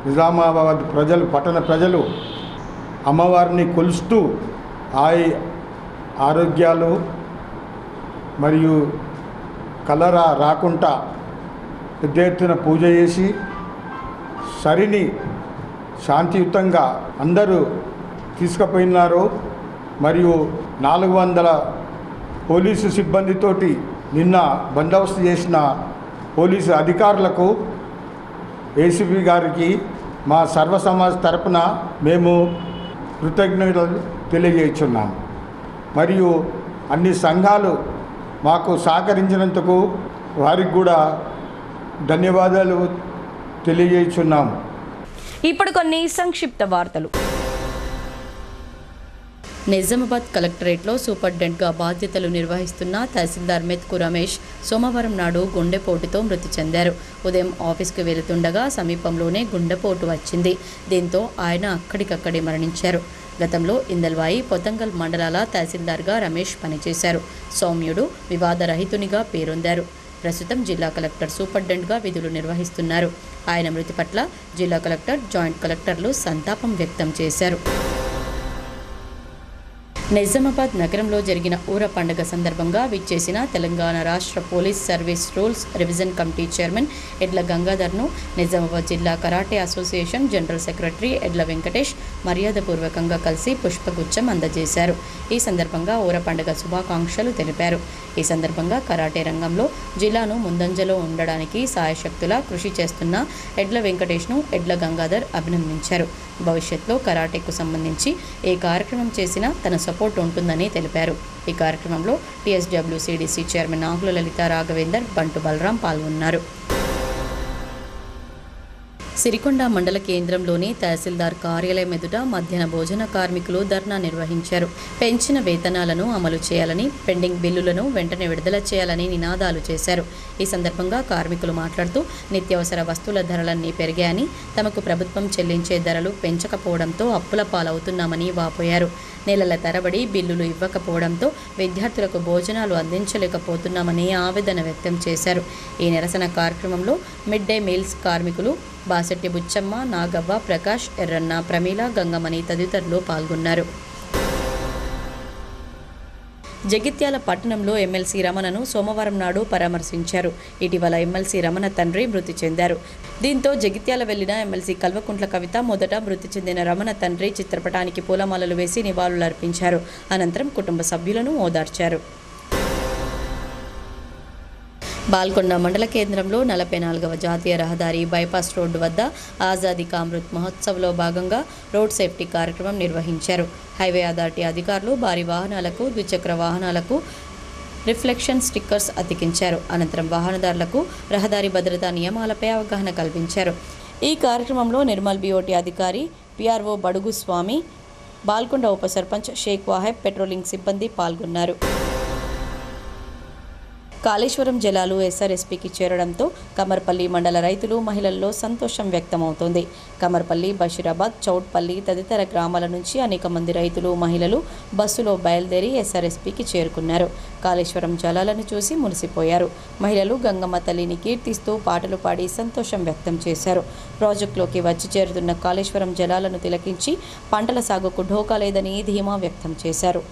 S18: నిజామాబాద్ ప్రజలు, పట్టణ ప్రజలు అమ్మవారిని కొలుస్తూ ఆరోగ్యాలు మరియు కలరా రాకుండా పెద్ద ఎత్తున పూజ చేసి సరిని శాంతియుతంగా అందరూ తీసుకుపోయినారు. మరియు 400 పోలీసు సిబ్బందితోటి నిన్న బందోబస్తు చేసిన పోలీసు అధికారులకు, ఏసీపీ గారికి మా సర్వ సమాజ్ తరపున మేము కృతజ్ఞతలు తెలియజేస్తున్నాము. మరియు అన్ని సంఘాలు మాకు సహకరించినందుకు వారికి కూడా ధన్యవాదాలు తెలియజేస్తున్నాము.
S1: ఇప్పుడు కొన్ని సంక్షిప్త వార్తలు. నిజామాబాద్ కలెక్టరేట్లో సూపరింటెండెంట్గా బాధ్యతలు నిర్వహిస్తున్న తహసీల్దార్ మెత్కు రమేష్ సోమవారం నాడు గుండెపోటుతో మృతి చెందారు. ఉదయం ఆఫీస్కు వెళుతుండగా సమీపంలోనే గుండెపోటు వచ్చింది. దీంతో ఆయన అక్కడికక్కడే మరణించారు. గతంలో ఇందల్వాయి, పొతంగల్ మండలాల తహసీల్దార్గా రమేష్ పనిచేశారు. సౌమ్యుడు, వివాదరహితునిగా పేరొందారు. ప్రస్తుతం జిల్లా కలెక్టర్ సూపరింటెండెంట్గా విధులు నిర్వహిస్తున్నారు. ఆయన మృతి పట్ల జిల్లా కలెక్టర్, జాయింట్ కలెక్టర్లు సంతాపం వ్యక్తం చేశారు. నిజామాబాద్ నగరంలో జరిగిన ఊర పండుగ సందర్భంగా విచ్చేసిన తెలంగాణ రాష్ట్ర police service rules revision committee chairman ఎడ్ల గంగాధర్ను నిజామాబాద్ జిల్లా కరాటే అసోసియేషన్ జనరల్ సెక్రటరీ ఎడ్ల వెంకటేష్ మర్యాదపూర్వకంగా కలిసి పుష్పగుచ్చం అందజేశారు. ఈ సందర్భంగా ఊర పండుగ శుభాకాంక్షలు తెలిపారు. ఈ సందర్భంగా కరాటే రంగంలో జిల్లాను ముందంజలో ఉండడానికి సాయశక్తులా కృషి చేస్తున్న ఎడ్ల వెంకటేష్ను ఎడ్ల గంగాధర్ అభినందించారు. భవిష్యత్తులో కరాటేకు సంబంధించి ఏ కార్యక్రమం చేసినా తన
S19: సపోర్ట్ ఉంటుందని తెలిపారు. ఈ కార్యక్రమంలో టీఎస్డబ్ల్యూసీడీసీ చైర్మన్ ఆకుల లలిత రాఘవేందర్, బంటు బలరాం పాల్గొన్నారు. సిరికొండ మండల కేంద్రంలోని తహసీల్దార్ కార్యాలయం ఎదుట మధ్యాహ్న భోజన కార్మికులు ధర్నా నిర్వహించారు. పెంచిన వేతనాలను అమలు చేయాలని, పెండింగ్ బిల్లులను వెంటనే విడుదల చేయాలని నినాదాలు చేశారు. ఈ సందర్భంగా కార్మికులు మాట్లాడుతూ నిత్యావసర వస్తువుల ధరలన్నీ పెరిగాయని, తమకు ప్రభుత్వం చెల్లించే ధరలు పెంచకపోవడంతో అప్పుల పాలవుతున్నామని వాపోయారు. నెలల తరబడి బిల్లులు ఇవ్వకపోవడంతో విద్యార్థులకు భోజనాలు అందించలేకపోతున్నామని ఆవేదన వ్యక్తం చేశారు. ఈ నిరసన కార్యక్రమంలో మిడ్ డే మీల్స్ కార్మికులు బాసెట్టి బుచ్చమ్మ, నాగవ్వ, ప్రకాష్, ఎర్రన్న, ప్రమీల, గంగమణి తదితరులు పాల్గొన్నారు. జగిత్యాల పట్టణంలో ఎమ్మెల్సీ రమణను సోమవారం నాడు పరామర్శించారు. ఇటీవల ఎమ్మెల్సీ రమణ తండ్రి మృతి చెందారు. దీంతో జగిత్యాల వెళ్లిన ఎమ్మెల్సీ కల్వకుంట్ల కవిత మొదట మృతి చెందిన రమణ తండ్రి చిత్రపటానికి పూలమాలలు వేసి నివాళులర్పించారు. అనంతరం కుటుంబ సభ్యులను ఓదార్చారు. బాల్కొండ మండల కేంద్రంలో 44వ జాతీయ రహదారి బైపాస్ రోడ్డు వద్ద ఆజాదీ కా అమృత్ మహోత్సవ్లో భాగంగా రోడ్ సేఫ్టీ కార్యక్రమం నిర్వహించారు. హైవే అథారిటీ అధికారులు భారీ వాహనాలకు, ద్విచక్ర వాహనాలకు రిఫ్లెక్షన్ స్టిక్కర్స్ అతికించారు. అనంతరం వాహనదారులకు రహదారి భద్రతా నియమాలపై అవగాహన కల్పించారు. ఈ కార్యక్రమంలో నిర్మల్ బీఓటీ అధికారి పిఆర్ఓ బడుగు స్వామి, బాల్కొండ ఉప సర్పంచ్ షేక్ వాహెబ్, పెట్రోలింగ్ సిబ్బంది పాల్గొన్నారు. కాళేశ్వరం జలాలు ఎస్ఆర్ఎస్పీకి చేరడంతో కమర్పల్లి మండల రైతులు, మహిళల్లో సంతోషం వ్యక్తమవుతోంది. కమర్పల్లి, బషీరాబాద్, చౌట్పల్లి తదితర గ్రామాల నుంచి అనేక మంది రైతులు, మహిళలు బస్సులో బయలుదేరి ఎస్ఆర్ఎస్పీకి చేరుకున్నారు. కాళేశ్వరం జలాలను చూసి మురిసిపోయారు. మహిళలు గంగమ్మ తల్లిని కీర్తిస్తూ పాటలు పాడి సంతోషం వ్యక్తం చేశారు. ప్రాజెక్టులోకి వచ్చి చేరుతున్న కాళేశ్వరం జలాలను తిలకించి పంటల సాగుకు ఢోకా లేదని ధీమా వ్యక్తం చేశారు.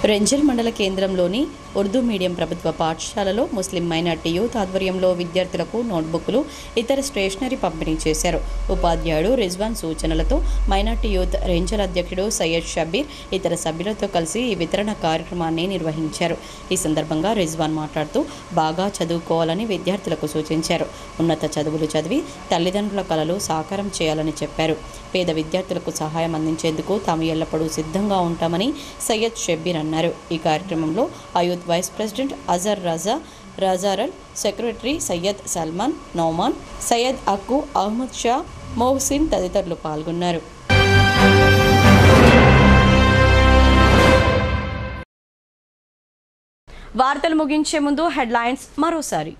S19: రెంజల్ మండల కేంద్రంలోని ఉర్దూ మీడియం ప్రభుత్వ పాఠశాలలో ముస్లిం మైనార్టీ యూత్ ఆధ్వర్యంలో విద్యార్థులకు నోట్బుక్లు, ఇతర స్టేషనరీ పంపిణీ చేశారు. ఉపాధ్యాయుడు రిజ్వాన్ సూచనలతో మైనార్టీ యూత్ రెంజల్ అధ్యక్షుడు సయ్యద్ షబీర్ ఇతర సభ్యులతో కలిసి ఈ వితరణ కార్యక్రమాన్ని నిర్వహించారు. ఈ సందర్భంగా రిజ్వాన్ మాట్లాడుతూ బాగా చదువుకోవాలని విద్యార్థులకు సూచించారు. ఉన్నత చదువులు చదివి తల్లిదండ్రుల కలలు సాకారం చేయాలని చెప్పారు. పేద విద్యార్థులకు సహాయం అందించేందుకు తాము ఎల్లప్పుడూ సిద్ధంగా ఉంటామని సయ్యద్ షబీర్ అన్నారు. ఈ కార్యక్రమంలో అయూత్ వైస్ ప్రెసిడెంట్ అజర్ రజారల్, సెక్రటరీ సయ్యద్ సల్మాన్, నౌమాన్, సయ్యద్ అక్కు, అహ్మద్ షా, మొహసిన్ తదితరులు పాల్గొన్నారు.
S1: వార్తలు ముగించే ముందు హెడ్లైన్స్ మరోసారి.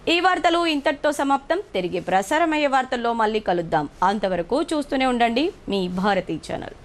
S1: ఈ వార్తలు ఇంతటితో సమాప్తం. తిరిగి ప్రసారమయ్యే వార్తల్లో మళ్ళీ కలుద్దాం. అంతవరకు చూస్తూనే ఉండండి మీ భారతీ ఛానల్.